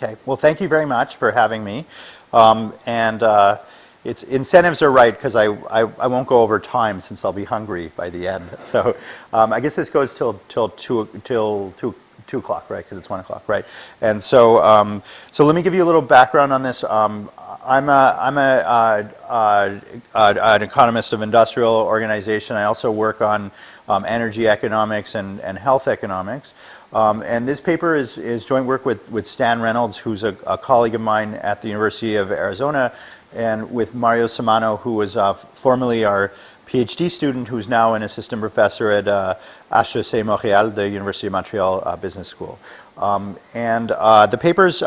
Okay. Well, thank you very much for having me. Its incentives are right because I won't go over time since I'll be hungry by the end. So I guess this goes till 2 o'clock, right? Because it's 1 o'clock, right? And so so let me give you a little background on this. I'm an economist of industrial organization. I also work on energy economics and health economics. And this paper is joint work with Stan Reynolds, who's a colleague of mine at the University of Arizona, and with Mario Samano, who was formerly our PhD student, who's now an assistant professor at HEC Montréal, the University of Montreal Business School. The paper's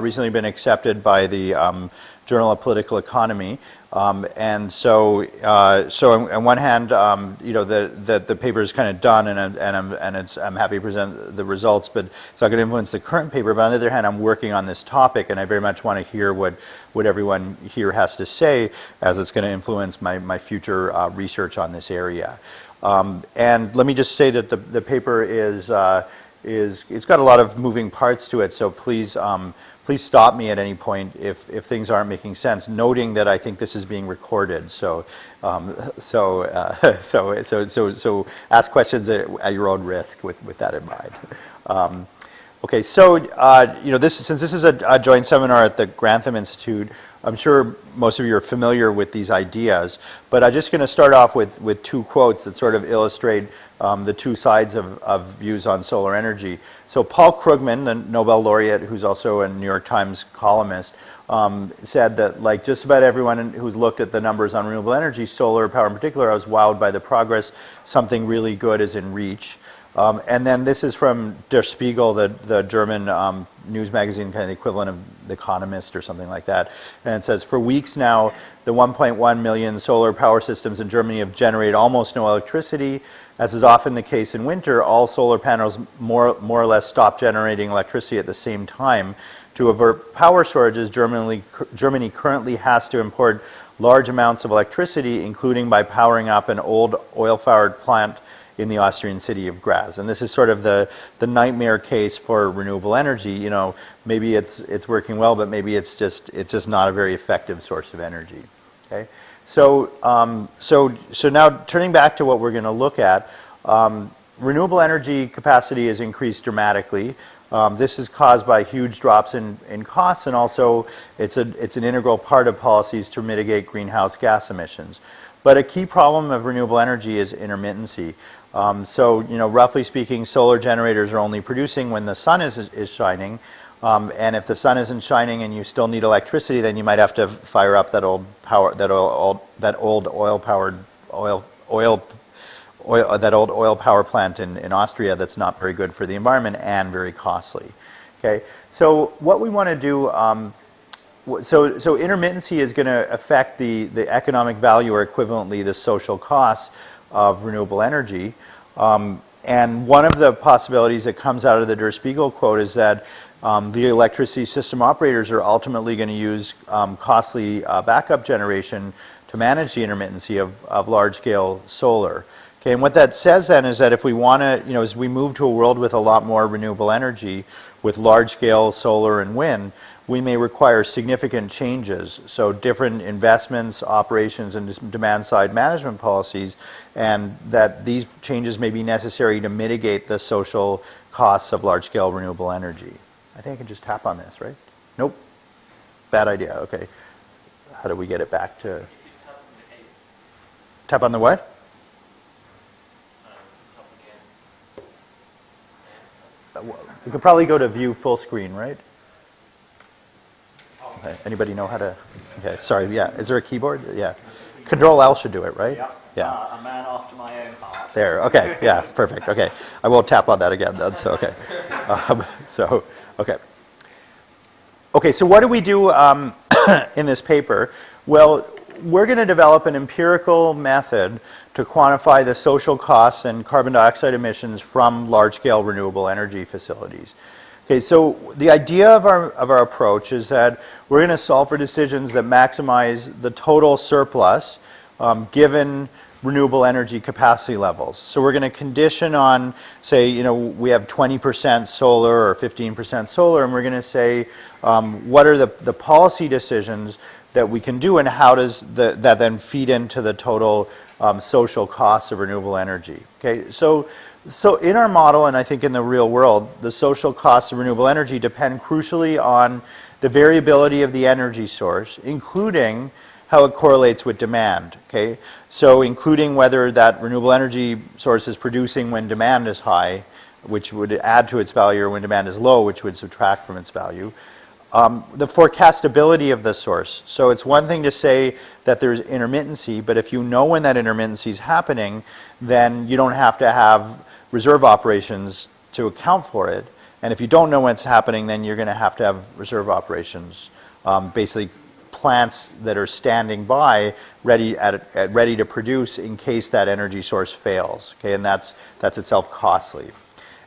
recently been accepted by the Journal of Political Economy. And so on one hand, you know, the paper is kind of done, and I'm happy to present the results, but it's not going to influence the current paper. But on the other hand, I'm working on this topic, and I very much want to hear what everyone here has to say, as it's going to influence my future research on this area. And let me just say that the paper it's got a lot of moving parts to it. So please. Please stop me at any point if things aren't making sense, noting that I think this is being recorded. So ask questions at your own risk with that in mind. Okay, so you know, since this is a joint seminar at the Grantham Institute, I'm sure most of you are familiar with these ideas, but I'm just going to start off with 2 quotes that sort of illustrate the 2 sides of views on solar energy. So Paul Krugman, the Nobel laureate, who's also a New York Times columnist, said that, like just about everyone who's looked at the numbers on renewable energy, solar power in particular, I was wowed by the progress. Something really good is in reach. And then this is from Der Spiegel, the German news magazine, kind of the equivalent of The Economist or something like that. And it says, for weeks now, the 1.1 million solar power systems in Germany have generated almost no electricity. As is often the case in winter, all solar panels more or less stop generating electricity at the same time. To avert power shortages, Germany currently has to import large amounts of electricity, including by powering up an old oil-fired plant in the Austrian city of Graz. And this is sort of the nightmare case for renewable energy. You know, maybe it's working well, but maybe it's just not a very effective source of energy. Okay, so now turning back to what we're going to look at, renewable energy capacity has increased dramatically. This is caused by huge drops in costs, and also it's an integral part of policies to mitigate greenhouse gas emissions. But a key problem of renewable energy is intermittency. So, you know, roughly speaking, solar generators are only producing when the sun is shining, and if the sun isn't shining and you still need electricity, then you might have to fire up that old oil power plant in Austria that's not very good for the environment and very costly. Okay, so what we want to do. So intermittency is going to affect the economic value, or equivalently the social costs of renewable energy. And one of the possibilities that comes out of the Der Spiegel quote is that the electricity system operators are ultimately going to use costly backup generation to manage the intermittency of large-scale solar. Okay, and what that says then is that if we want to, you know, as we move to a world with a lot more renewable energy, with large-scale solar and wind, we may require significant changes, so different investments, operations, and demand-side management policies, and that these changes may be necessary to mitigate the social costs of large-scale renewable energy. I think I can just tap on this, right? Nope. Bad idea. Okay. How do we get it back to... Tap on the what? We could probably go to view full screen, right? Okay. Anybody know how to? Okay, sorry. Yeah, is there a keyboard? Yeah, Control L should do it, right? Yeah. A man after my own heart. There. Okay. Yeah. Perfect. Okay. I won't tap on that again. That's okay. Okay. Okay. So what do we do in this paper? Well, we're going to develop an empirical method to quantify the social costs and carbon dioxide emissions from large-scale renewable energy facilities. Okay, so the idea of our approach is that we're going to solve for decisions that maximize the total surplus given renewable energy capacity levels. So we're going to condition on, say, we have 20% solar or 15% solar, and we're going to say, what are the policy decisions that we can do, and how does that then feed into the total social costs of renewable energy? Okay, so in our model, and I think in the real world, the social costs of renewable energy depend crucially on the variability of the energy source, including how it correlates with demand. Okay, so including whether that renewable energy source is producing when demand is high, which would add to its value, or when demand is low, which would subtract from its value. The forecastability of the source. So it's one thing to say that there's intermittency, but if you know when that intermittency is happening, then you don't have to have reserve operations to account for it. And if you don't know when it's happening, then you're going to have reserve operations, basically plants that are standing by, ready to produce in case that energy source fails. Okay, and that's itself costly.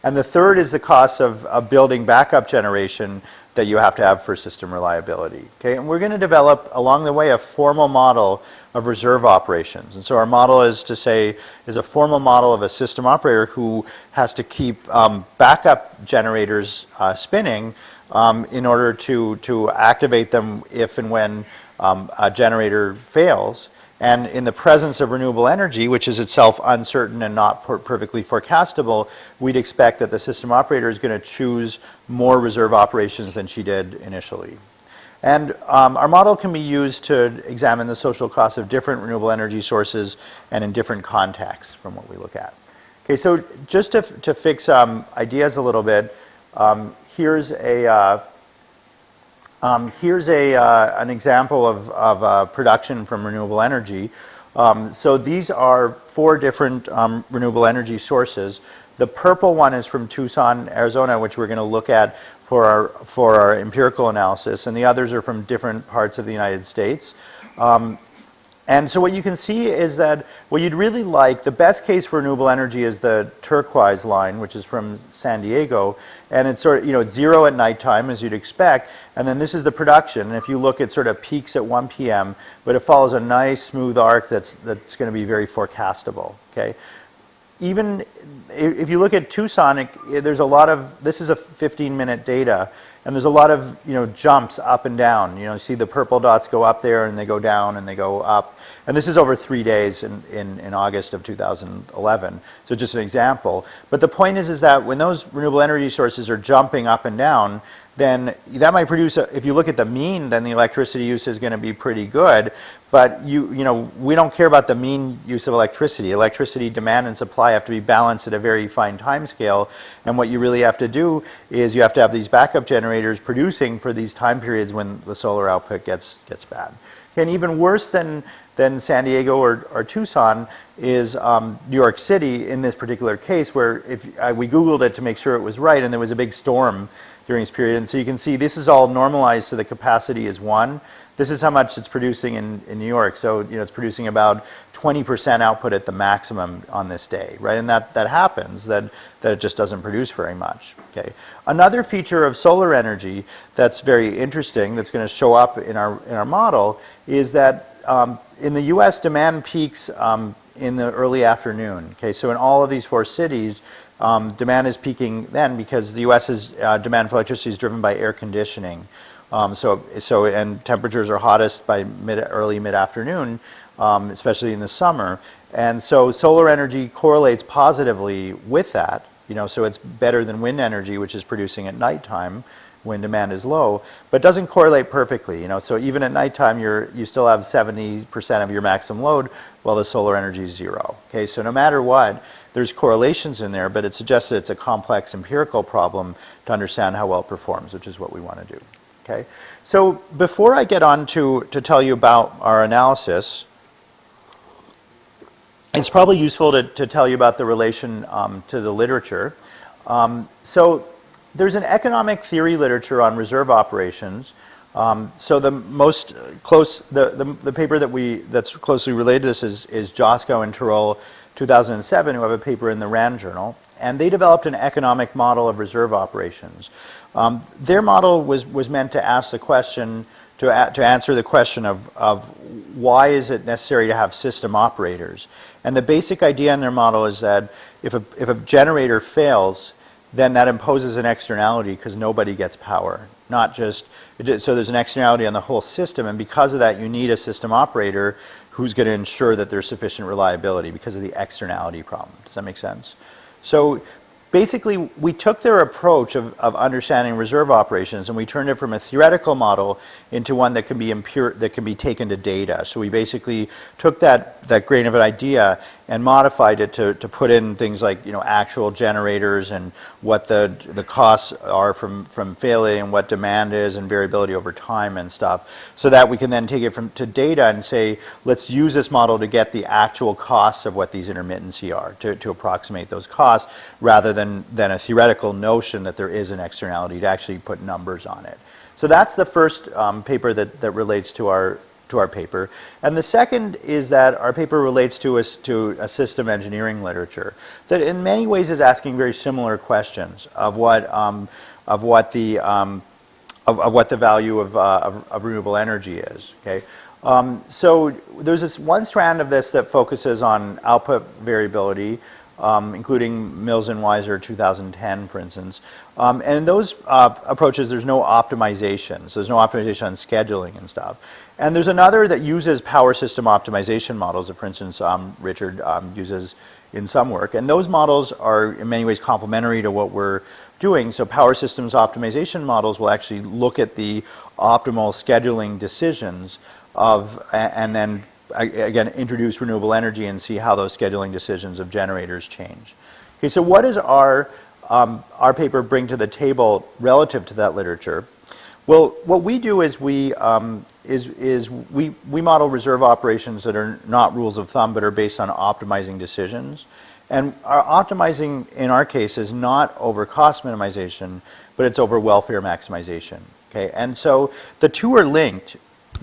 And the third is the cost of building backup generation that you have to have for system reliability. Okay, and we're going to develop along the way a formal model of reserve operations. And so our model is a formal model of a system operator who has to keep backup generators spinning in order to activate them if and when a generator fails. And in the presence of renewable energy, which is itself uncertain and not perfectly forecastable, we'd expect that the system operator is going to choose more reserve operations than she did initially. And our model can be used to examine the social costs of different renewable energy sources and in different contexts from what we look at. Okay, so just to fix ideas a little bit, here's an example of production from renewable energy. So these are 4 different renewable energy sources. The purple one is from Tucson, Arizona, which we're going to look at for our empirical analysis, and the others are from different parts of the United States. And so what you can see is that what you'd really like, the best case for renewable energy is the turquoise line, which is from San Diego, and it's sort of, it's 0 at nighttime, as you'd expect, and then this is the production. And if you look, it sort of peaks at 1 p.m., but it follows a nice smooth arc that's going to be very forecastable. Okay, even if you look at Tucson, there's a lot of, this is a 15-minute data, and there's a lot of jumps up and down. You see the purple dots go up there, and they go down, and they go up. And this is over 3 days in August of 2011. So just an example. But the point is that when those renewable energy sources are jumping up and down, then that might produce, if you look at the mean, then the electricity use is going to be pretty good. But we don't care about the mean use of electricity. Electricity demand and supply have to be balanced at a very fine time scale. And what you really have to do is you have to have these backup generators producing for these time periods when the solar output gets bad. And even worse than San Diego or Tucson is New York City in this particular case, where we Googled it to make sure it was right, and there was a big storm during this period. And so you can see this is all normalized, so the capacity is 1. This is how much it's producing in New York. So it's producing about 20% output at the maximum on this day, right? And that happens, that it just doesn't produce very much. Okay. Another feature of solar energy that's very interesting, that's going to show up in our model, is that in the U.S. demand peaks in the early afternoon. Okay, so in all of these 4 cities, demand is peaking then because the U.S.'s demand for electricity is driven by air conditioning. And temperatures are hottest by early mid-afternoon, especially in the summer. And so solar energy correlates positively with that. So it's better than wind energy, which is producing at nighttime when demand is low, but doesn't correlate perfectly. So even at nighttime, you still have 70% of your maximum load, while the solar energy is 0. Okay, so no matter what, there's correlations in there, but it suggests that it's a complex empirical problem to understand how well it performs, which is what we want to do. Okay, so before I get on to tell you about our analysis, it's probably useful to tell you about the relation to the literature. So there's an economic theory literature on reserve operations. So the most close, the paper that's closely related to this is Josko and Tirole, 2007, who have a paper in the RAND journal, and they developed an economic model of reserve operations. Their model was meant to ask the question, to answer the question of why is it necessary to have system operators. And the basic idea in their model is that if a generator fails, then that imposes an externality because nobody gets power. Not just, so there's an externality on the whole system, and because of that you need a system operator who's going to ensure that there's sufficient reliability because of the externality problem. Does that make sense? So basically, we took their approach of understanding reserve operations and we turned it from a theoretical model into one that can be taken to data. So we basically took that grain of an idea and modified it to put in things like actual generators and what the costs are from failing and what demand is and variability over time and stuff, so that we can then take it to data and say, let's use this model to get the actual costs of what these intermittency are, to approximate those costs, rather than a theoretical notion that there is an externality, to actually put numbers on it. So that's the first paper that relates to our paper. And the second is that our paper relates to a system engineering literature that in many ways is asking very similar questions of what the value of renewable energy is. Okay. So there's this one strand of this that focuses on output variability, including Mills and Weiser 2010, for instance. And in those approaches, there's no optimization. So there's no optimization on scheduling and stuff. And there's another that uses power system optimization models that, for instance, Richard uses in some work. And those models are in many ways complementary to what we're doing. So power systems optimization models will actually look at the optimal scheduling decisions and then again introduce renewable energy and see how those scheduling decisions of generators change. Okay, so what does our paper bring to the table relative to that literature? Well, what we do is we model reserve operations that are not rules of thumb but are based on optimizing decisions. And our optimizing in our case is not over cost minimization, but it's over welfare maximization. Okay, and so the two are linked,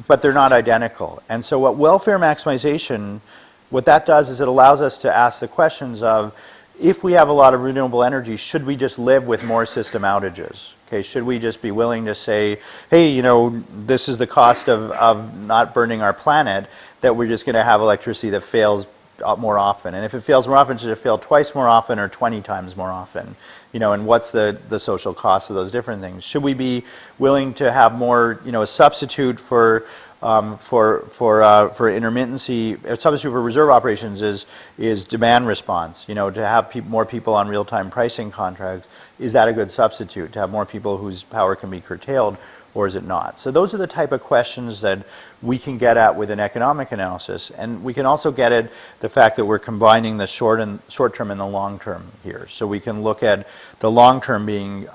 but they're not identical. And so what welfare maximization, what that does is it allows us to ask the questions of, if we have a lot of renewable energy, should we just live with more system outages? Okay, should we just be willing to say, hey, this is the cost of not burning our planet, that we're just going to have electricity that fails more often? And if it fails more often, should it fail twice more often or 20 times more often? And what's the social cost of those different things? Should we be willing to have more, a substitute for intermittency? A substitute for reserve operations is demand response. To have more people on real-time pricing contracts, is that a good substitute? To have more people whose power can be curtailed, or is it not? So those are the type of questions that we can get at with an economic analysis, and we can also get at the fact that we're combining the short term and the long term here. So we can look at the long term being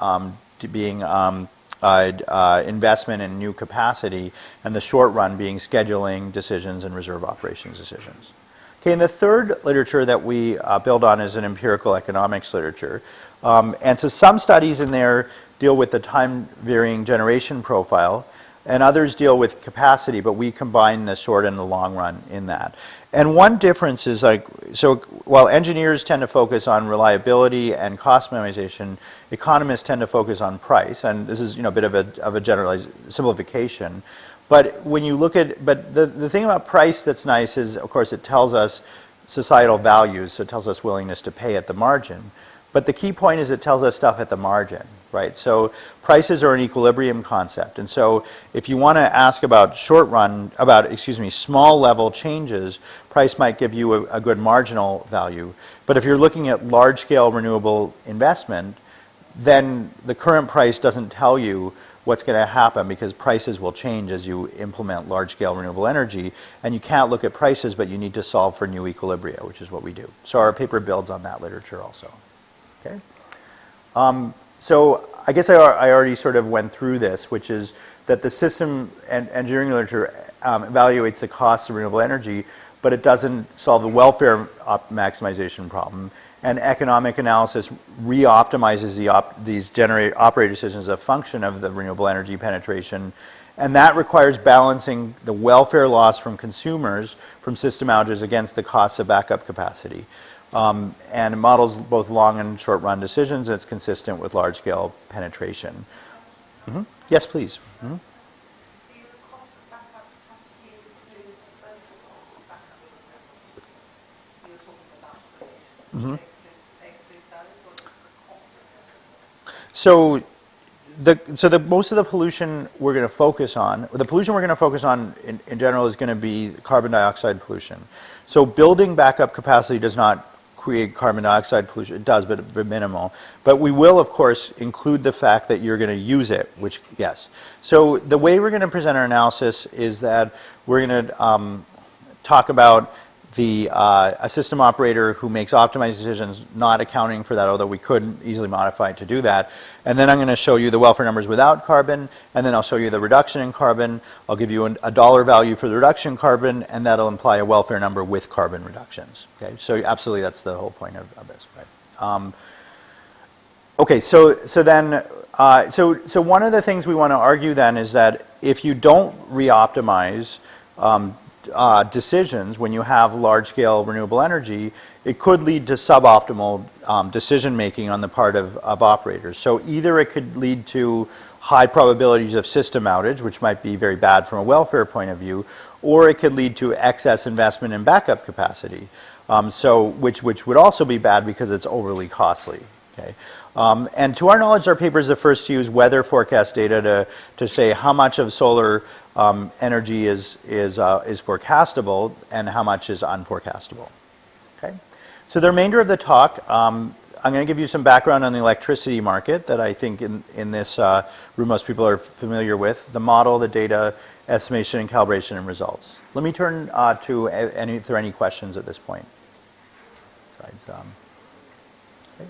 investment in new capacity, and the short run being scheduling decisions and reserve operations decisions. Okay, and the third literature that we build on is an empirical economics literature. And so some studies in there deal with the time-varying generation profile, and others deal with capacity, but we combine the short and the long run in that. And one difference is so while engineers tend to focus on reliability and cost minimization, economists tend to focus on price, and this is a bit of a generalized simplification. But when you look at, the thing about price that's nice is, of course, it tells us societal values, so it tells us willingness to pay at the margin. But the key point is it tells us stuff at the margin, right? So prices are an equilibrium concept. And so if you want to ask about small level changes, price might give you a good marginal value. But if you're looking at large scale renewable investment, then the current price doesn't tell you what's going to happen, because prices will change as you implement large scale renewable energy. And you can't look at prices, but you need to solve for new equilibria, which is what we do. So our paper builds on that literature also. Okay. So I guess I already sort of went through this, which is that the system and engineering literature evaluates the costs of renewable energy, but it doesn't solve the welfare maximization problem. And economic analysis re-optimizes these operator decisions as a function of the renewable energy penetration. And that requires balancing the welfare loss from consumers from system outages against the costs of backup capacity. And it models both long and short run decisions, and it's consistent with large scale penetration. Mm-hmm. Yes, please. Mm-hmm. they exclude those, or just the cost of them? So most of the pollution we're going to focus on, the pollution we're going to focus on in general is going to be carbon dioxide pollution. So building backup capacity does not create carbon dioxide pollution. It does, but minimal. But we will, of course, include the fact that you're going to use it, which, yes. So the way we're going to present our analysis is that we're going to talk about a system operator who makes optimized decisions, not accounting for that, although we could easily modify it to do that. And then I'm going to show you the welfare numbers without carbon, and then I'll show you the reduction in carbon. I'll give you a dollar value for the reduction in carbon, and that'll imply a welfare number with carbon reductions. Okay, so absolutely that's the whole point of this, right? Okay, so one of the things we want to argue then is that if you don't reoptimize decisions when you have large-scale renewable energy, it could lead to suboptimal decision-making on the part of operators. So either it could lead to high probabilities of system outage, which might be very bad from a welfare point of view, or it could lead to excess investment in backup capacity, which would also be bad because it's overly costly. Okay? And to our knowledge, our paper is the first to use weather forecast data to say how much of solar energy is forecastable and how much is unforecastable. Okay? So the remainder of the talk, I'm going to give you some background on the electricity market that I think in this room most people are familiar with, the model, the data, estimation and calibration and results. Let me turn to if there are any questions at this point. Besides,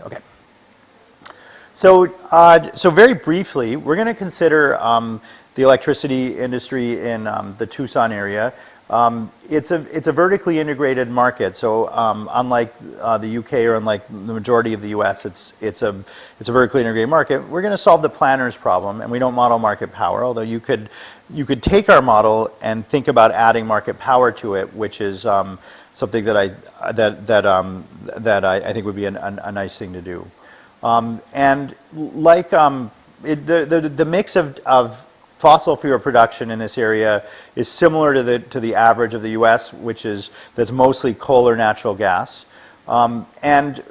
okay. So very briefly, we're going to consider the electricity industry in the Tucson area. It's a vertically integrated market. So unlike the UK or unlike the majority of the US, it's a vertically integrated market. We're going to solve the planner's problem, and we don't model market power. Although you could take our model and think about adding market power to it, which is something that I think would be a nice thing to do. And like the mix of fossil fuel production in this area is similar to the average of the U.S., that's mostly coal or natural gas, and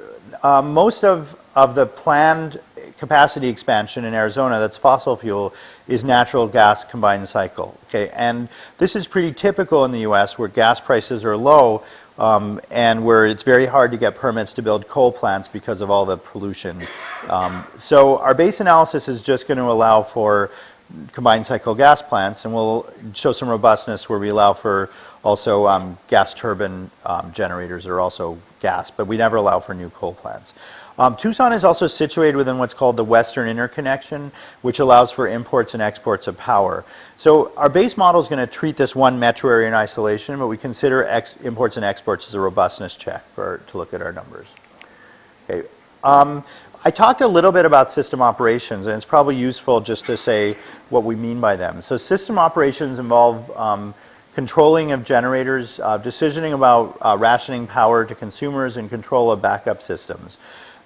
most of the planned capacity expansion in Arizona that's fossil fuel is natural gas combined cycle. Okay, and this is pretty typical in the U.S. where gas prices are low. And where it's very hard to get permits to build coal plants because of all the pollution. So our base analysis is just going to allow for combined cycle gas plants, and we'll show some robustness where we allow for also gas turbine generators that are also gas, but we never allow for new coal plants. Tucson is also situated within what's called the Western Interconnection, which allows for imports and exports of power. So our base model is going to treat this one metro area in isolation, but we consider imports and exports as a robustness check to look at our numbers. Okay. I talked a little bit about system operations, and it's probably useful just to say what we mean by them. So system operations involve controlling of generators, decisioning about rationing power to consumers, and control of backup systems.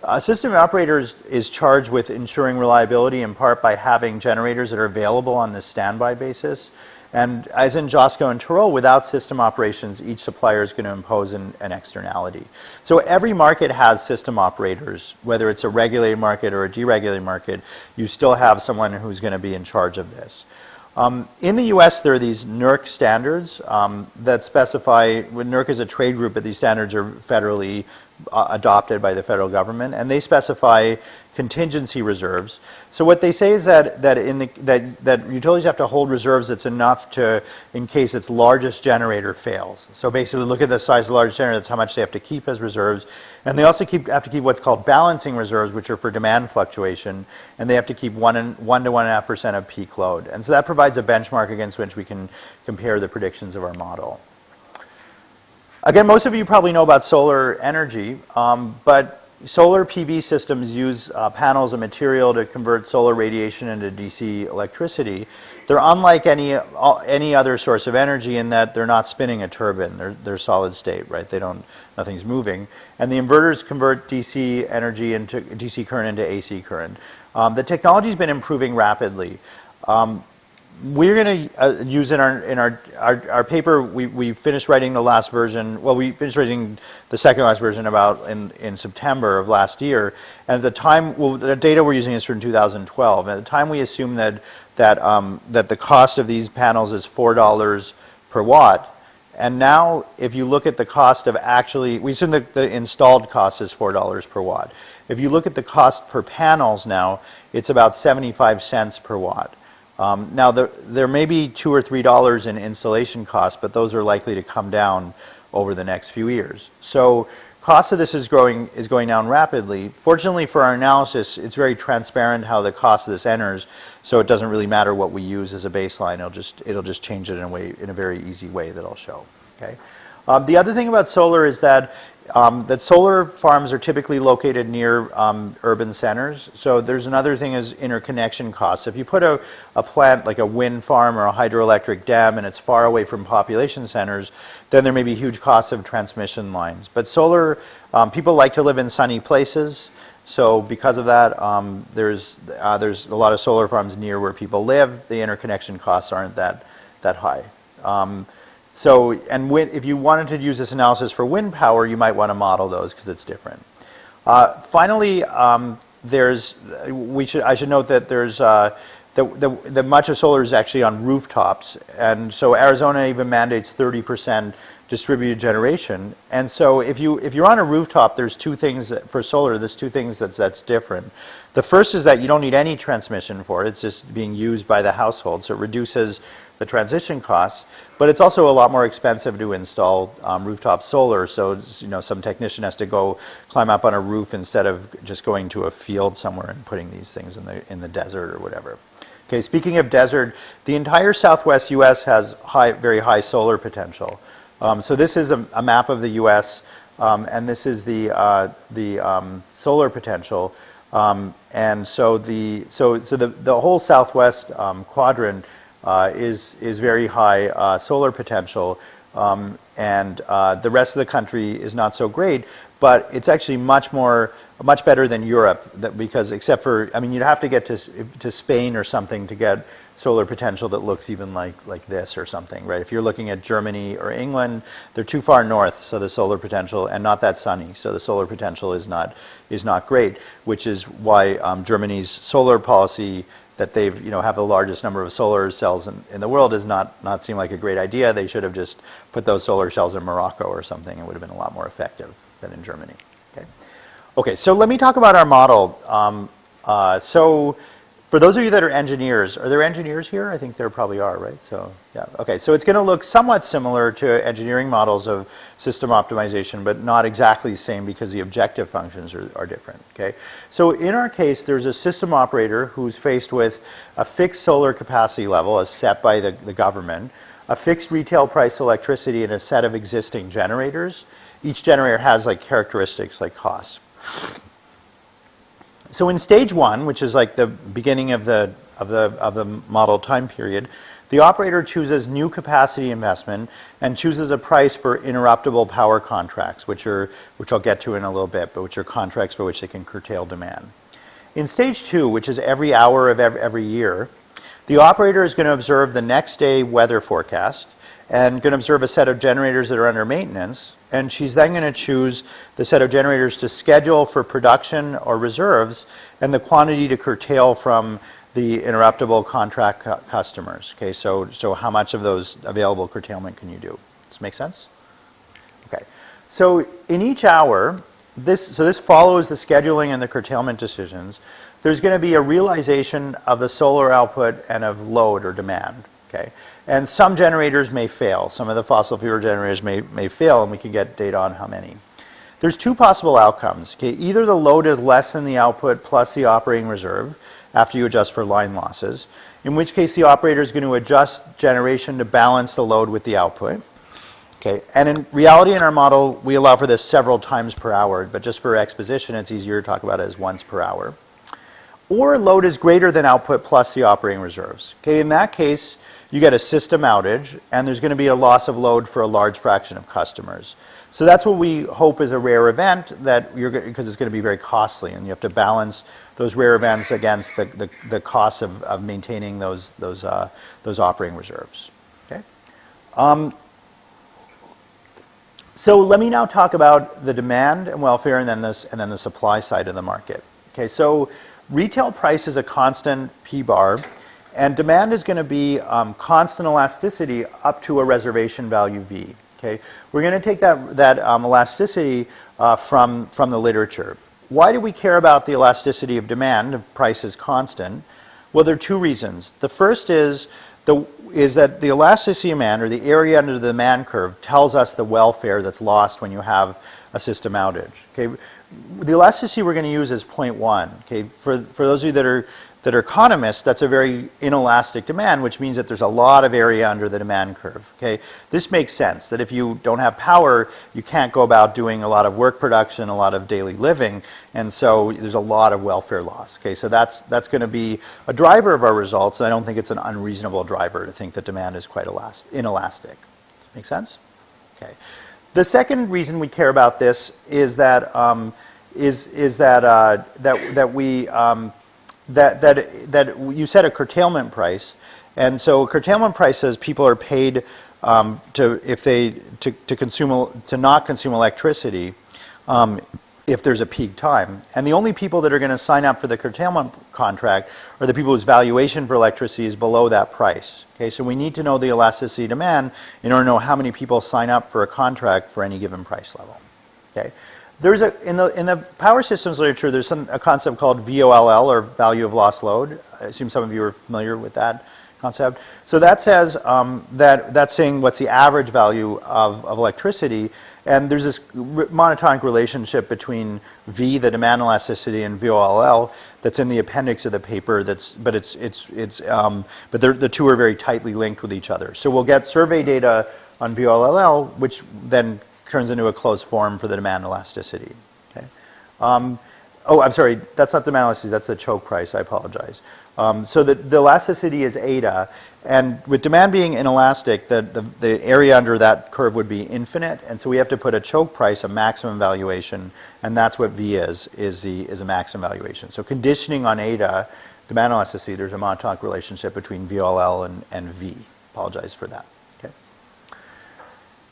A system operator is charged with ensuring reliability in part by having generators that are available on this standby basis. And as in Josco and Tyrol, without system operations, each supplier is going to impose an externality. So every market has system operators, whether it's a regulated market or a deregulated market, you still have someone who's going to be in charge of this. In the US, there are these NERC standards that specify, NERC is a trade group, but these standards are federally adopted by the federal government, and they specify contingency reserves. So what they say is that utilities have to hold reserves that's enough in case its largest generator fails. So basically look at the size of the largest generator, that's how much they have to keep as reserves. And they also have to keep what's called balancing reserves, which are for demand fluctuation, and they have to keep 1 to 1.5% of peak load. And so that provides a benchmark against which we can compare the predictions of our model. Again, most of you probably know about solar energy, but solar PV systems use panels of material to convert solar radiation into DC electricity. They're unlike any other source of energy in that they're not spinning a turbine. They're solid state, right? Nothing's moving. And the inverters convert DC energy into DC current into AC current. The technology's been improving rapidly. we're going to use in our paper. We finished writing the last version. Well, we finished writing the second last version about in September of last year. And at the time, well, the data we're using is from 2012. At the time, we assumed that the cost of these panels is $4 per watt. And now, if you look at the cost of actually, we assume that the installed cost is $4 per watt. If you look at the cost per panels now, it's about 75 cents per watt. Now, there may be $2 or $3 in installation costs, but those are likely to come down over the next few years. So, cost of this is going down rapidly. Fortunately for our analysis, it's very transparent how the cost of this enters, so it doesn't really matter what we use as a baseline. It'll just change it in a very easy way that I'll show. Okay. The other thing about solar is that solar farms are typically located near urban centers. So there's another thing is interconnection costs. If you put a plant like a wind farm or a hydroelectric dam and it's far away from population centers, then there may be huge costs of transmission lines. But solar, people like to live in sunny places. So because of that, there's a lot of solar farms near where people live. The interconnection costs aren't that high. So, and if you wanted to use this analysis for wind power, you might want to model those because it's different. Finally, I should note that there's that much of solar is actually on rooftops, and so Arizona even mandates 30% distributed generation. And so if you're on a rooftop, there's two things for solar. There's two things that's different. The first is that you don't need any transmission for it. It's just being used by the household, so it reduces the transition costs. But it's also a lot more expensive to install rooftop solar. So some technician has to go climb up on a roof instead of just going to a field somewhere and putting these things in the desert or whatever. Okay, speaking of desert, the entire Southwest U.S. has very high solar potential. So this is a map of the U.S. And this is the solar potential. And so the whole Southwest quadrant is very high solar potential, and the rest of the country is not so great. But it's actually much better than Europe, because except for, I mean, you'd have to get to Spain or something to get solar potential that looks even like this or something, right? If you're looking at Germany or England, they're too far north, so the solar potential, and not that sunny, so the solar potential is not great, which is why Germany's solar policy that they've have the largest number of solar cells in the world does not seem like a great idea. They should have just put those solar cells in Morocco or something. It would have been a lot more effective than in Germany. Okay, so let me talk about our model. So for those of you that are engineers, are there engineers here? I think there probably are, right? So yeah, okay. So it's going to look somewhat similar to engineering models of system optimization, but not exactly the same because the objective functions are different. Okay. So in our case, there's a system operator who's faced with a fixed solar capacity level as set by the government, a fixed retail price electricity, and a set of existing generators. Each generator has like characteristics like costs. So in stage one, which is like the beginning of the model time period, the operator chooses new capacity investment and chooses a price for interruptible power contracts, which I'll get to in a little bit, but which are contracts by which they can curtail demand. In stage two, which is every hour of every year, the operator is going to observe the next day weather forecast and going to observe a set of generators that are under maintenance, and she's then going to choose the set of generators to schedule for production or reserves and the quantity to curtail from the interruptible contract customers. Okay, so how much of those available curtailment can you do? Does this make sense? Okay, so in each hour, this follows the scheduling and the curtailment decisions. There's going to be a realization of the solar output and of load or demand. Okay. And some generators may fail. Some of the fossil fuel generators may fail, and we can get data on how many. There's two possible outcomes. Okay? Either the load is less than the output plus the operating reserve after you adjust for line losses, in which case the operator is going to adjust generation to balance the load with the output. Okay? And in reality, in our model, we allow for this several times per hour, but just for exposition, it's easier to talk about it as once per hour. Or load is greater than output plus the operating reserves. Okay? In that case, you get a system outage, and there's going to be a loss of load for a large fraction of customers. So that's what we hope is a rare event that because it's going to be very costly, and you have to balance those rare events against the costs of maintaining those operating reserves. Okay. So let me now talk about the demand and welfare, and then the supply side of the market. Okay. So retail price is a constant P bar, and demand is going to be constant elasticity up to a reservation value V. Okay, we're going to take that elasticity from the literature. Why do we care about the elasticity of demand if price is constant? Well, there are two reasons. The first is that the elasticity of demand, or the area under the demand curve, tells us the welfare that's lost when you have a system outage. Okay, the elasticity we're going to use is 0.1. Okay, for those of you that are economists, that's a very inelastic demand, which means that there's a lot of area under the demand curve. Okay, this makes sense that if you don't have power, you can't go about doing a lot of work production, a lot of daily living, and so there's a lot of welfare loss. Okay, so that's going to be a driver of our results, and I don't think it's an unreasonable driver to think that demand is quite inelastic. Make sense? Okay. The second reason we care about this is that that you set a curtailment price, and so a curtailment price says people are paid to not consume electricity if there's a peak time, and the only people that are going to sign up for the curtailment contract are the people whose valuation for electricity is below that price. Okay, so we need to know the elasticity of demand in order to know how many people sign up for a contract for any given price level. Okay. There's in the power systems literature, there's a concept called VOLL, or value of lost load. I assume some of you are familiar with that concept. So that says that's saying what's the average value of electricity, and there's this monotonic relationship between V, the demand elasticity, and VOLL that's in the appendix of the paper. But the two are very tightly linked with each other. So we'll get survey data on VOLL, which then turns into a closed form for the demand elasticity. Okay. Oh, I'm sorry, that's not demand elasticity, that's the choke price, I apologize. So the elasticity is eta, and with demand being inelastic, the area under that curve would be infinite, and so we have to put a choke price, a maximum valuation, and that's what V is a maximum valuation. So conditioning on eta, demand elasticity, there's a monotonic relationship between VOLL and V. Apologize for that.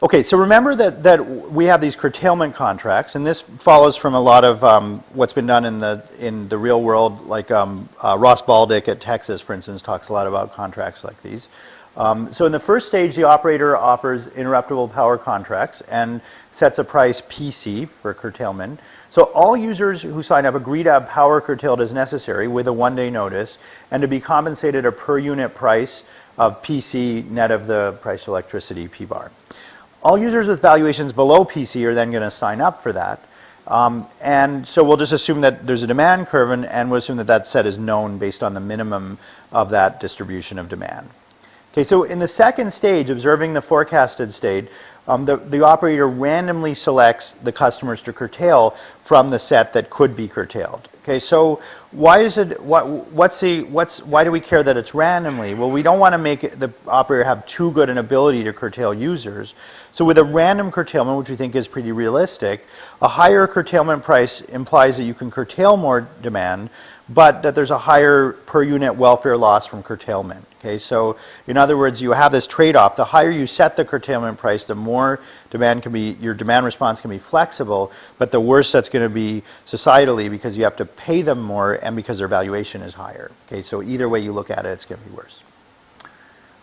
Okay, so remember that we have these curtailment contracts, and this follows from a lot of what's been done in the real world, like Ross Baldick at Texas, for instance, talks a lot about contracts like these. So in the first stage, the operator offers interruptible power contracts and sets a price PC for curtailment. So all users who sign up agree to have power curtailed as necessary with a one-day notice, and to be compensated a per unit price of PC net of the price of electricity, P bar. All users with valuations below PC are then going to sign up for that. And so we'll just assume that there's a demand curve, and we'll assume that that set is known based on the minimum of that distribution of demand. Okay, so in the second stage, observing the forecasted state, the operator randomly selects the customers to curtail from the set that could be curtailed. Okay, so why do we care that it's randomly? Well, we don't want to make the operator have too good an ability to curtail users. So with a random curtailment, which we think is pretty realistic, a higher curtailment price implies that you can curtail more demand, but that there's a higher per unit welfare loss from curtailment. Okay, so in other words, you have this trade-off. The higher you set the curtailment price, the more demand your demand response can be flexible, but the worse that's going to be societally, because you have to pay them more and because their valuation is higher. Okay, so either way you look at it, it's going to be worse.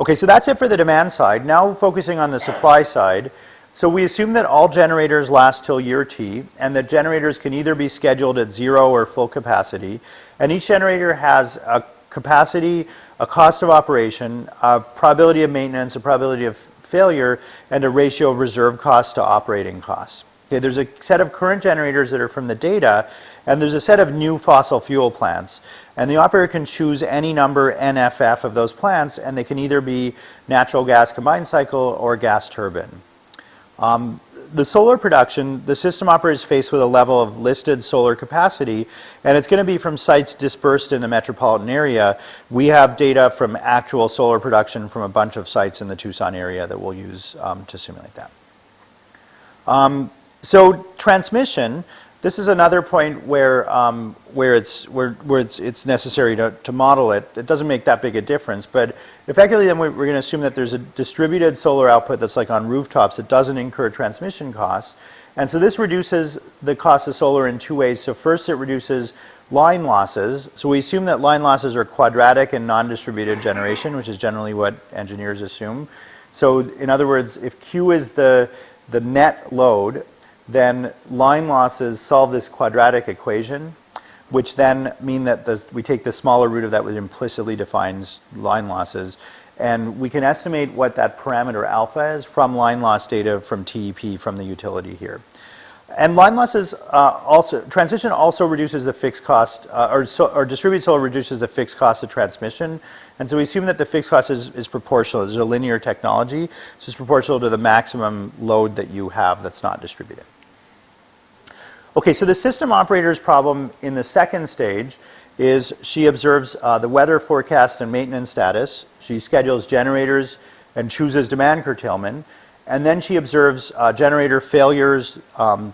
Okay, so that's it for the demand side. Now focusing on the supply side. So we assume that all generators last till year T, and that generators can either be scheduled at 0 or full capacity, and each generator has a capacity, a cost of operation, a probability of maintenance, a probability of failure, and a ratio of reserve costs to operating costs. Okay, there's a set of current generators that are from the data, and there's a set of new fossil fuel plants. And the operator can choose any number NFF of those plants, and they can either be natural gas combined cycle or gas turbine. The solar production, the system operator is faced with a level of listed solar capacity, and it's going to be from sites dispersed in the metropolitan area. We have data from actual solar production from a bunch of sites in the Tucson area that we'll use to simulate that. So transmission, this is another point where it's necessary to model it. It doesn't make that big a difference, but effectively then we're going to assume that there's a distributed solar output that's like on rooftops that doesn't incur transmission costs. And so this reduces the cost of solar in two ways. So first it reduces line losses. So we assume that line losses are quadratic in non-distributed generation, which is generally what engineers assume. So in other words, if Q is the net load, then line losses solve this quadratic equation, which then mean that we take the smaller root of that, which implicitly defines line losses, and we can estimate what that parameter alpha is from line loss data from TEP from the utility here. And line losses transmission also reduces the fixed cost, or distributed solar reduces the fixed cost of transmission. And so we assume that the fixed cost is proportional. There's a linear technology, so it's proportional to the maximum load that you have that's not distributed. Okay, so the system operator's problem in the second stage is she observes the weather forecast and maintenance status. She schedules generators and chooses demand curtailment. And then she observes generator failures,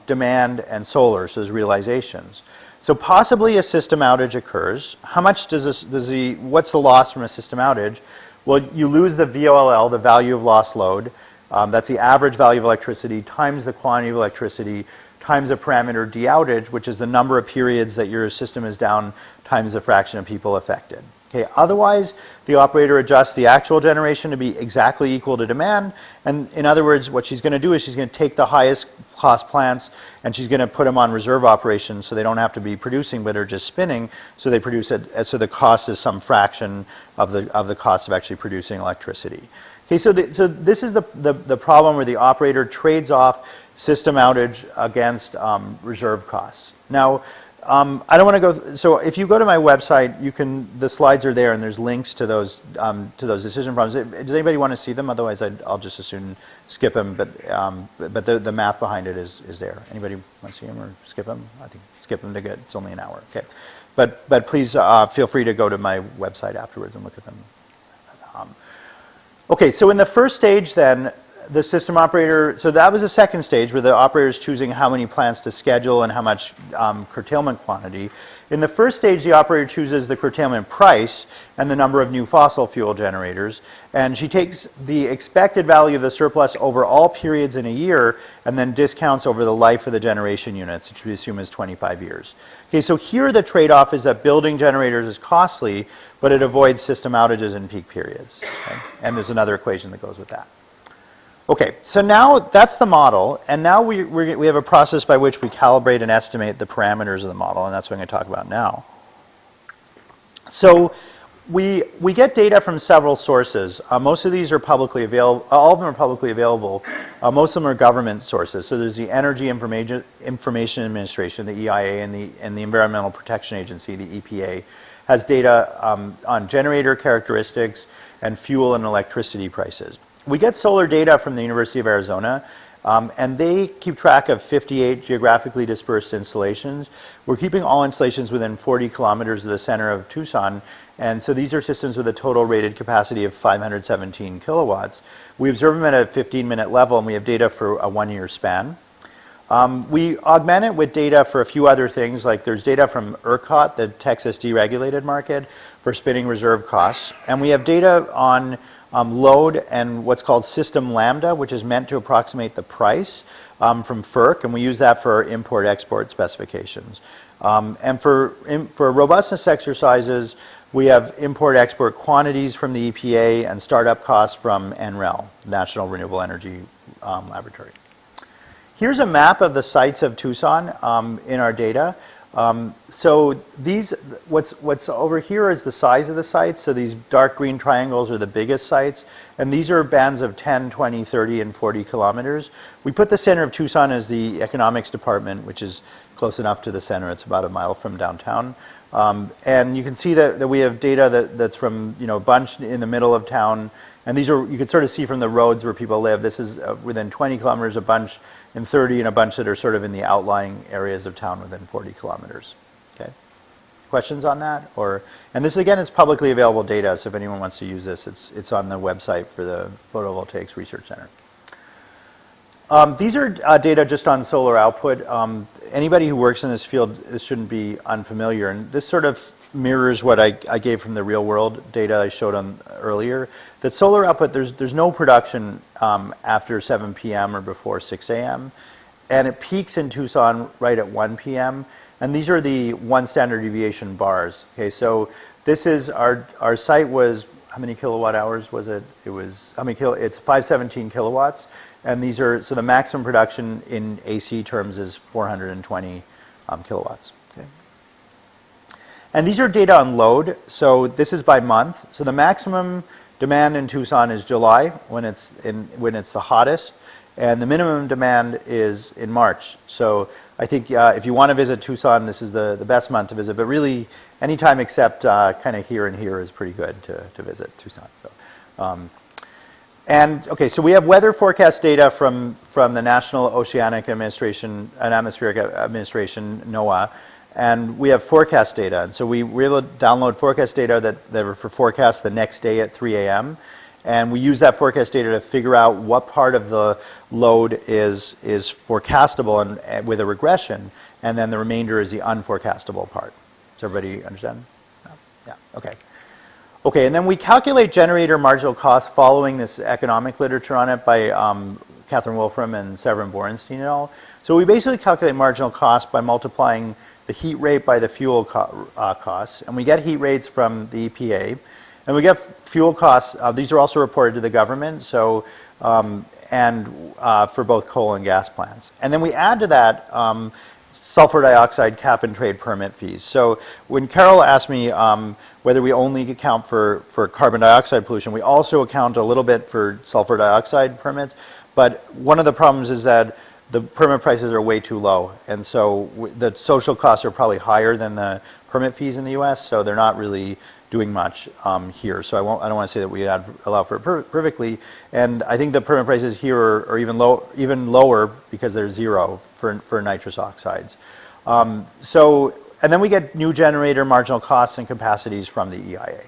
demand, and solar, so there's realizations. So possibly a system outage occurs. How much what's the loss from a system outage? Well, you lose the VOLL, the value of lost load. That's the average value of electricity times the quantity of electricity times the parameter D outage, which is the number of periods that your system is down times the fraction of people affected. Okay, otherwise, the operator adjusts the actual generation to be exactly equal to demand. And in other words, what she's going to do is she's going to take the highest cost plants and she's going to put them on reserve operations so they don't have to be producing but are just spinning. So they produce it. So the cost is some fraction of the cost of actually producing electricity. Okay, so this is the problem where the operator trades off system outage against reserve costs. Now, I don't want to go. So if you go to my website, the slides are there, and there's links to those decision problems. Does anybody want to see them? Otherwise, I'll just as soon skip them. But the math behind it is there. Anybody want to see them or skip them? I think skip them to get. It's only an hour. Okay, but please feel free to go to my website afterwards and look at them. Okay, so in the first stage, then. The system operator, so that was the second stage where the operator is choosing how many plants to schedule and how much curtailment quantity. In the first stage, the operator chooses the curtailment price and the number of new fossil fuel generators, and she takes the expected value of the surplus over all periods in a year and then discounts over the life of the generation units, which we assume is 25 years. Okay, so here the trade-off is that building generators is costly, but it avoids system outages in peak periods. Okay? And there's another equation that goes with that. Okay, so now that's the model, and now we have a process by which we calibrate and estimate the parameters of the model, and that's what I'm going to talk about now. So we get data from several sources. Most of these are publicly available. All of them are publicly available. Most of them are government sources. So there's the Energy Information Administration, the EIA, and the Environmental Protection Agency, the EPA, has data on generator characteristics and fuel and electricity prices. We get solar data from the University of Arizona, and they keep track of 58 geographically dispersed installations. We're keeping all installations within 40 kilometers of the center of Tucson, and so these are systems with a total rated capacity of 517 kilowatts. We observe them at a 15-minute level, and we have data for a 1-year span. We augment it with data for a few other things, like there's data from ERCOT, the Texas deregulated market, for spinning reserve costs, and we have data on load and what's called system lambda, which is meant to approximate the price from FERC, and we use that for import-export specifications. And for robustness exercises, we have import-export quantities from the EPA and startup costs from NREL, National Renewable Energy Laboratory. Here's a map of the sites of Tucson in our data. So what's over here is the size of the sites. So these dark green triangles are the biggest sites. And these are bands of 10, 20, 30, and 40 kilometers. We put the center of Tucson as the economics department, which is close enough to the center. It's about a mile from downtown. And you can see that we have data that's from a bunch in the middle of town. And these are, you can sort of see from the roads where people live. This is within 20 kilometers, a bunch in 30, and a bunch that are sort of in the outlying areas of town within 40 kilometers. Okay. Questions on that? And this again is publicly available data, so if anyone wants to use this, it's on the website for the Photovoltaics Research Center. These are data just on solar output. Anybody who works in this field, this shouldn't be unfamiliar. And this sort of mirrors what I gave from the real world data I showed on earlier. That solar output, there's no production after 7 p.m. or before 6 a.m. And it peaks in Tucson right at 1 p.m. And these are the 1 standard deviation bars. Okay, so this is our site was, how many kilowatt hours was it? It was, how many it's 517 kilowatts. And these are, so the maximum production in AC terms is 420 kilowatts. Okay. And these are data on load. So this is by month. So the maximum demand in Tucson is July when it's the hottest. And the minimum demand is in March. So I think if you want to visit Tucson, this is the best month to visit. But really, anytime except kind of here and here is pretty good to visit Tucson. So, and okay, so we have weather forecast data from the National Oceanic Administration and Atmospheric Administration, NOAA, and we have forecast data. And so we were able to download forecast data that were for forecast the next day at 3 a.m. And we use that forecast data to figure out what part of the load is forecastable and with a regression, and then the remainder is the unforecastable part. Does everybody understand? No? Yeah, okay. Okay, and then we calculate generator marginal cost following this economic literature on it by Catherine Wolfram and Severin Borenstein et al. So we basically calculate marginal cost by multiplying the heat rate by the fuel costs, and we get heat rates from the EPA. And we get fuel costs. These are also reported to the government. So, for both coal and gas plants. And then we add to that sulfur dioxide cap and trade permit fees. So when Carol asked me whether we only account for carbon dioxide pollution, we also account a little bit for sulfur dioxide permits. But one of the problems is that the permit prices are way too low. And so the social costs are probably higher than the permit fees in the US. So they're not really doing much here. So I don't want to say that we allow for it perfectly. And I think the permit prices here are even lower because they're zero for nitrous oxides. And then we get new generator marginal costs and capacities from the EIA.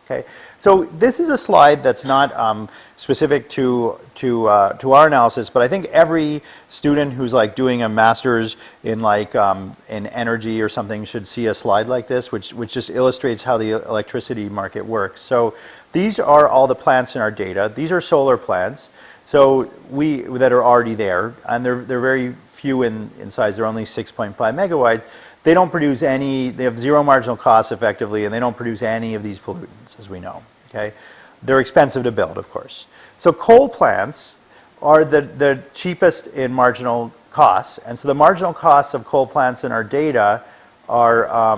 Okay, so this is a slide that's not specific to our analysis, but I think every student who's like doing a master's in like in energy or something should see a slide like this, which just illustrates how the electricity market works. So these are all the plants in our data. These are solar plants, so that are already there, and they're very few in size. They're only 6.5 megawatts. They don't produce any, they have zero marginal costs effectively, and they don't produce any of these pollutants, as we know, okay? They're expensive to build, of course. So coal plants are the cheapest in marginal costs, and so the marginal costs of coal plants in our data are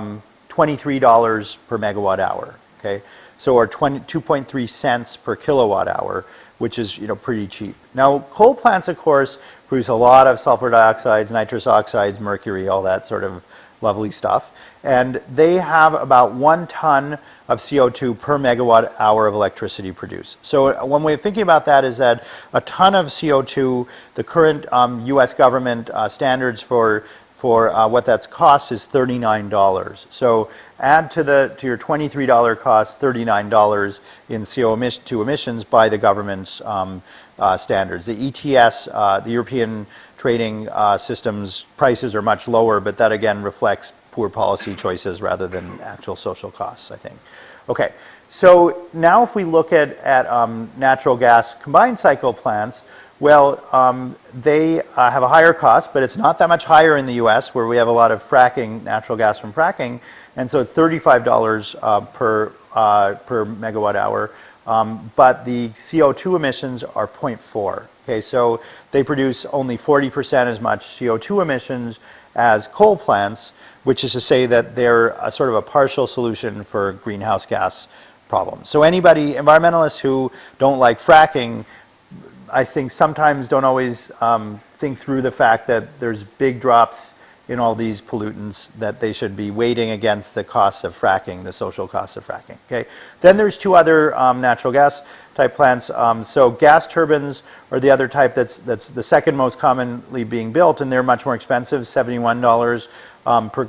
$23 per megawatt hour, okay? So or 2.3 cents per kilowatt hour, which is pretty cheap. Now, coal plants, of course, produce a lot of sulfur dioxides, nitrous oxides, mercury, all that sort of lovely stuff. And they have about 1 ton of CO2 per megawatt hour of electricity produced. So one way of thinking about that is that a ton of CO2, the current US government standards for what that's cost is $39. So add to your $23 cost $39 in CO2 emissions by the government's standards. The ETS, the European trading systems prices are much lower, but that again reflects poor policy choices rather than actual social costs, I think. Okay, so now if we look at natural gas combined cycle plants, well, they have a higher cost, but it's not that much higher in the US where we have a lot of fracking, natural gas from fracking, and so it's $35 per megawatt hour. But the CO2 emissions are 0.4. Okay, so they produce only 40% as much CO2 emissions as coal plants, which is to say that they're a sort of a partial solution for greenhouse gas problems. So environmentalists who don't like fracking, I think sometimes don't always think through the fact that there's big drops in all these pollutants that they should be weighting against the costs of fracking, the social costs of fracking. Okay. Then there's 2 other natural gas type plants. So gas turbines are the other type that's the second most commonly being built, and they're much more expensive, $71 per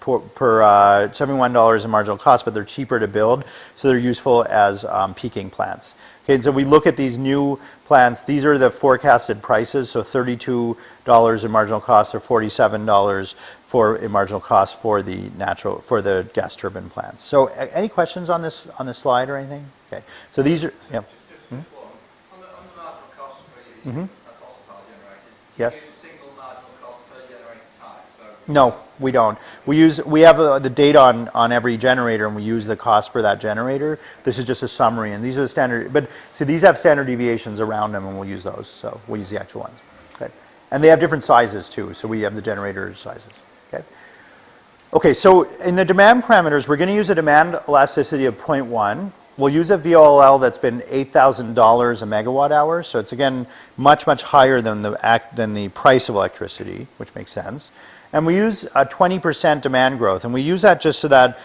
$71 in marginal cost, but they're cheaper to build, so they're useful as peaking plants. Okay, and so we look at these new plants. These are the forecasted prices, so $32 in marginal cost or $47 in marginal cost for the gas turbine plants. So any questions on this slide or anything? Okay, so these are yeah. Just one. On the marginal cost for fossil power generators, Yes. you use single marginal cost per generator type. So No, we don't. We have the data on every generator, and we use the cost for that generator. This is just a summary, and these are the standard. But so these have standard deviations around them, and we'll use those. So we'll use the actual ones. Okay, and they have different sizes too. So we have the generator sizes. Okay. Okay. So in the demand parameters, we're going to use a demand elasticity of 0.1. We'll use a VOL that's been $8,000 a megawatt hour. So it's again much higher than the price of electricity, which makes sense. And we use a 20% demand growth, and we use that just so that's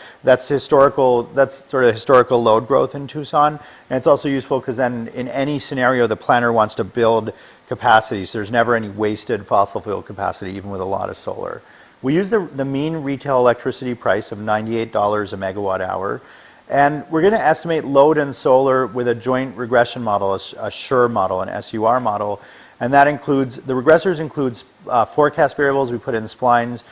sort of historical load growth in Tucson. And it's also useful because then in any scenario the planner wants to build capacity, so there's never any wasted fossil fuel capacity, even with a lot of solar. We use the mean retail electricity price of $98 a megawatt hour, and we're going to estimate load and solar with a joint regression model, a SURE model, an SUR model. And that includes, the regressors includes forecast variables we put in splines,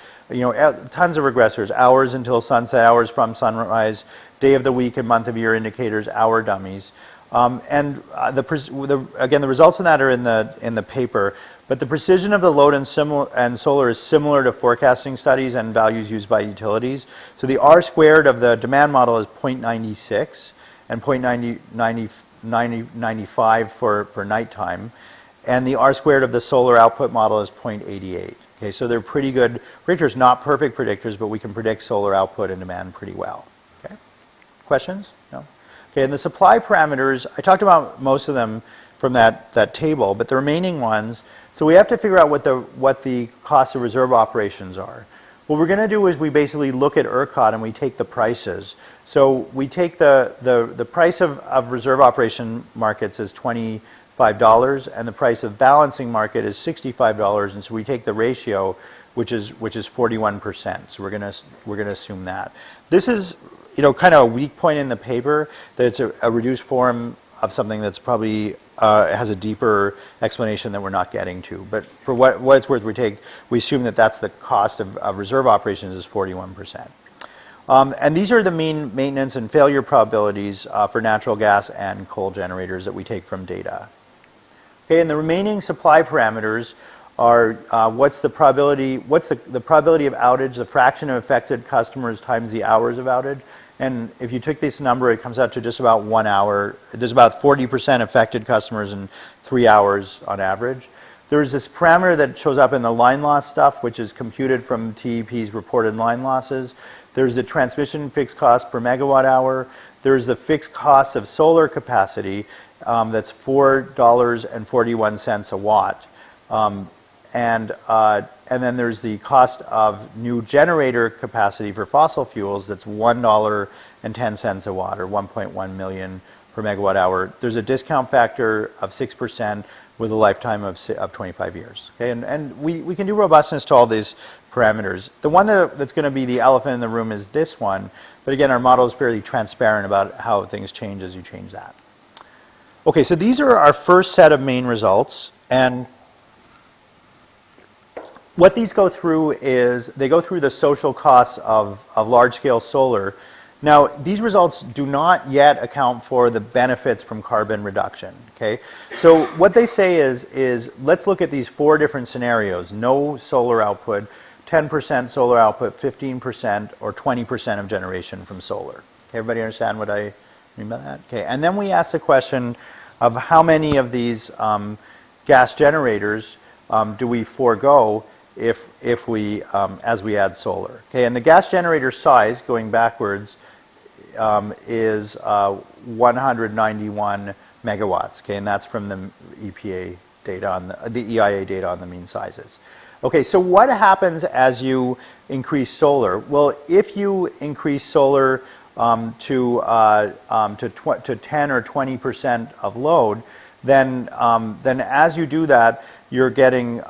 tons of regressors, hours until sunset, hours from sunrise, day of the week and month of year indicators, hour dummies. Again, the results in that are in the paper, but the precision of the load and solar is similar to forecasting studies and values used by utilities. So the R squared of the demand model is 0.96 and 0.95 for nighttime. And the R squared of the solar output model is 0.88. Okay, so they're pretty good predictors, not perfect predictors, but we can predict solar output and demand pretty well. Okay, questions? No? Okay, and the supply parameters, I talked about most of them from that table, but the remaining ones, so we have to figure out what the cost of reserve operations are. What we're going to do is we basically look at ERCOT and we take the prices. So we take the price of reserve operation markets is $25, and the price of balancing market is $65, and so we take the ratio, which is 41%. So we're gonna assume that. This is kind of a weak point in the paper, that it's a reduced form of something that's probably has a deeper explanation that we're not getting to. But for what it's worth, we assume that's the cost of reserve operations is 41%. And these are the mean maintenance and failure probabilities for natural gas and coal generators that we take from data. Okay, and the remaining supply parameters are what's the probability of outage, the fraction of affected customers times the hours of outage. And if you took this number, it comes out to just about 1 hour. There's about 40% affected customers in 3 hours on average. There's this parameter that shows up in the line loss stuff, which is computed from TEP's reported line losses. There's the transmission fixed cost per megawatt hour. There's the fixed cost of solar capacity, that's $4.41 a watt. And then there's the cost of new generator capacity for fossil fuels, that's $1.10 a watt, or 1.1 million per megawatt hour. There's a discount factor of 6% with a lifetime of 25 years. Okay, and we can do robustness to all these parameters. The one that's going to be the elephant in the room is this one, but again, our model is fairly transparent about how things change as you change that. Okay, so these are our first set of main results, and what these go through is they go through the social costs of large-scale solar. Now, these results do not yet account for the benefits from carbon reduction. Okay, so what they say is let's look at these 4 different scenarios: no solar output, 10% solar output, 15%, or 20% of generation from solar. Okay, everybody understand what I mean by that? Okay, and then we ask the question of how many of these gas generators do we forego if we as we add solar. Okay, and the gas generator size, going backwards, is 191 megawatts. Okay, and that's from the EPA data on the EIA data on the mean sizes. Okay, so what happens as you increase solar? Well, if you increase solar to 10 or 20% of load, then as you do that, you're getting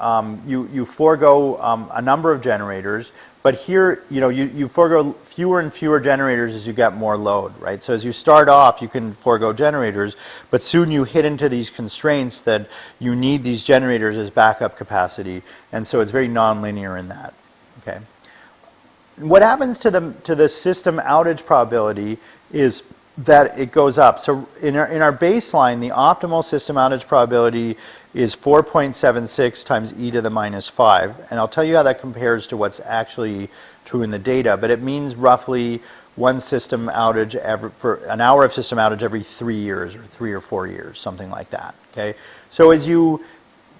you forego a number of generators, But here, you forego fewer and fewer generators as you get more load, right? So as you start off, you can forego generators, but soon you hit into these constraints that you need these generators as backup capacity, and so it's very nonlinear in that, okay? What happens to the system outage probability is that it goes up. So in our baseline, the optimal system outage probability is 4.76 times e to the minus 5. And I'll tell you how that compares to what's actually true in the data. But it means roughly one system outage for an hour of system outage every 3 years or 3 or 4 years, something like that. Okay. So as you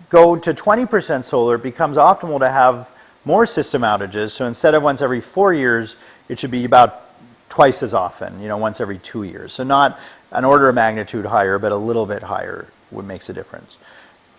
go to 20% solar, it becomes optimal to have more system outages. So instead of once every 4 years, it should be about twice as often, once every 2 years. So not an order of magnitude higher, but a little bit higher makes a difference.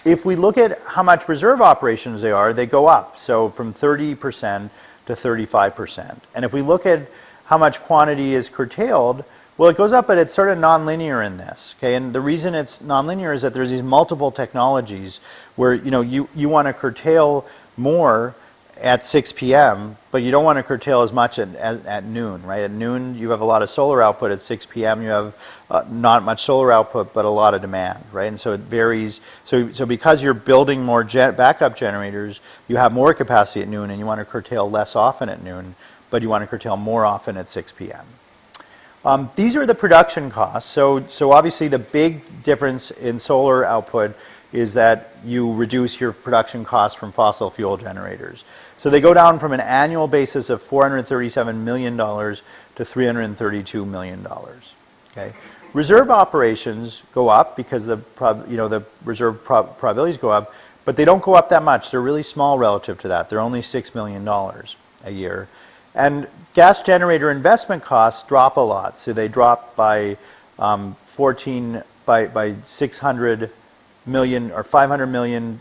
If we look at how much reserve operations they go up. So from 30% to 35%. And if we look at how much quantity is curtailed, well, it goes up, but it's sort of nonlinear in this. Okay, and the reason it's nonlinear is that there's these multiple technologies where you want to curtail more at 6 p.m., but you don't want to curtail as much at noon, right? At noon, you have a lot of solar output. At 6 p.m., you have not much solar output, but a lot of demand, right? And so it varies. So because you're building more backup generators, you have more capacity at noon, and you want to curtail less often at noon, but you want to curtail more often at 6 p.m. These are the production costs. So obviously, the big difference in solar output is that you reduce your production costs from fossil fuel generators. So they go down from an annual basis of $437 million to $332 million. Okay. Reserve operations go up because the reserve probabilities go up, but they don't go up that much. They're really small relative to that. They're only $6 million a year. And gas generator investment costs drop a lot. So they drop by by $600 million or $500 million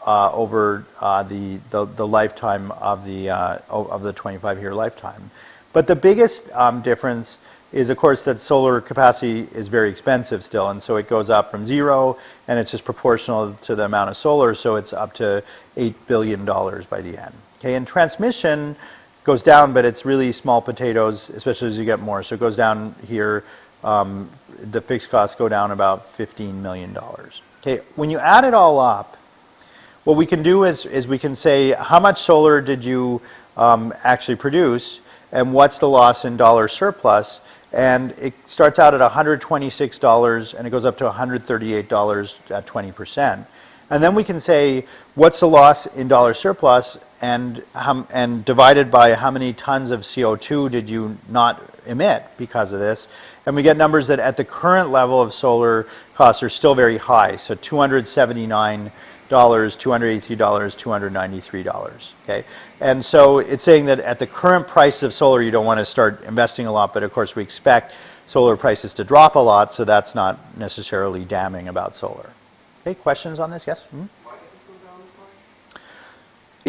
over the lifetime of the 25-year lifetime. But the biggest difference is, of course, that solar capacity is very expensive still, and so it goes up from zero, and it's just proportional to the amount of solar, so it's up to $8 billion by the end. Okay, and transmission goes down, but it's really small potatoes, especially as you get more. So it goes down here. The fixed costs go down about $15 million. Okay, when you add it all up, what we can do is we can say how much solar did you actually produce, and what's the loss in dollar surplus, and it starts out at $126 and it goes up to $138 at 20%. And then we can say what's the loss in dollar surplus and divided by how many tons of CO2 did you not emit because of this. And we get numbers that at the current level of solar costs are still very high. So $279, $283, $293. Okay, and so it's saying that at the current price of solar, you don't want to start investing a lot, but of course we expect solar prices to drop a lot, so that's not necessarily damning about solar. Okay, questions on this? Yes? Mm-hmm. Why did it go down in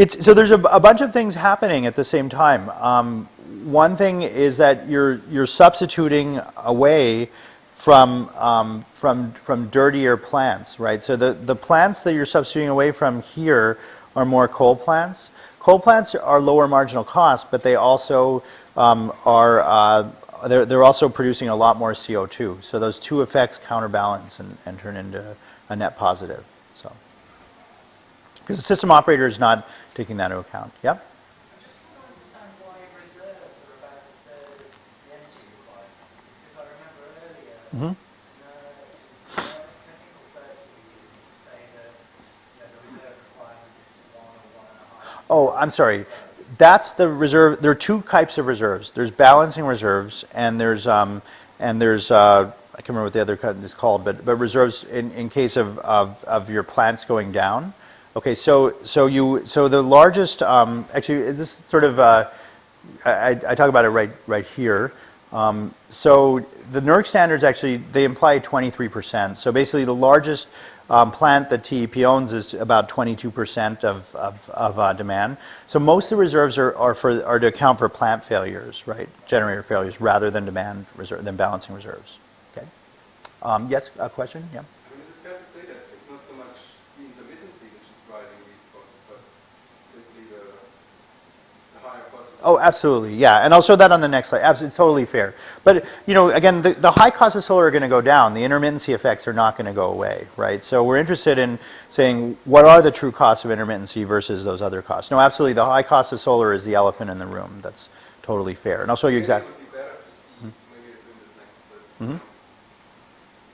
price? So there's a bunch of things happening at the same time. One thing is that you're substituting away from dirtier plants, right? So the plants that you're substituting away from here are more coal plants. Coal plants are lower marginal cost, but they also they're also producing a lot more CO2. So those two effects counterbalance and turn into a net positive. So because the system operator is not taking that into account. Yep. I just want to understand why reserves are about the energy requirement. Because if I remember earlier, Mm-hmm. it's I think using to say that the reserve requirement is 1 or 1.5. Oh, I'm sorry. That's the reserve. There are two types of reserves. There's balancing reserves, and there's I can't remember what the other cut is called, but reserves in case of your plants going down. Okay, so the largest actually this sort of I talk about it right here. So the NERC standards actually they imply 23%. So basically the largest plant that TEP owns is about 22% of demand. So most of the reserves are to account for plant failures, right? Generator failures rather than balancing reserves. Okay. Yes, a question? Yeah. I mean, is it fair to say that it's not so much the intermittency which is driving these costs, but simply the Oh, absolutely, yeah, and I'll show that on the next slide. Absolutely, totally fair. But again, the high costs of solar are going to go down. The intermittency effects are not going to go away, right? So we're interested in saying what are the true costs of intermittency versus those other costs. No, absolutely, the high cost of solar is the elephant in the room. That's totally fair, and I'll show you exactly. It would be better to see, maybe doing this next, but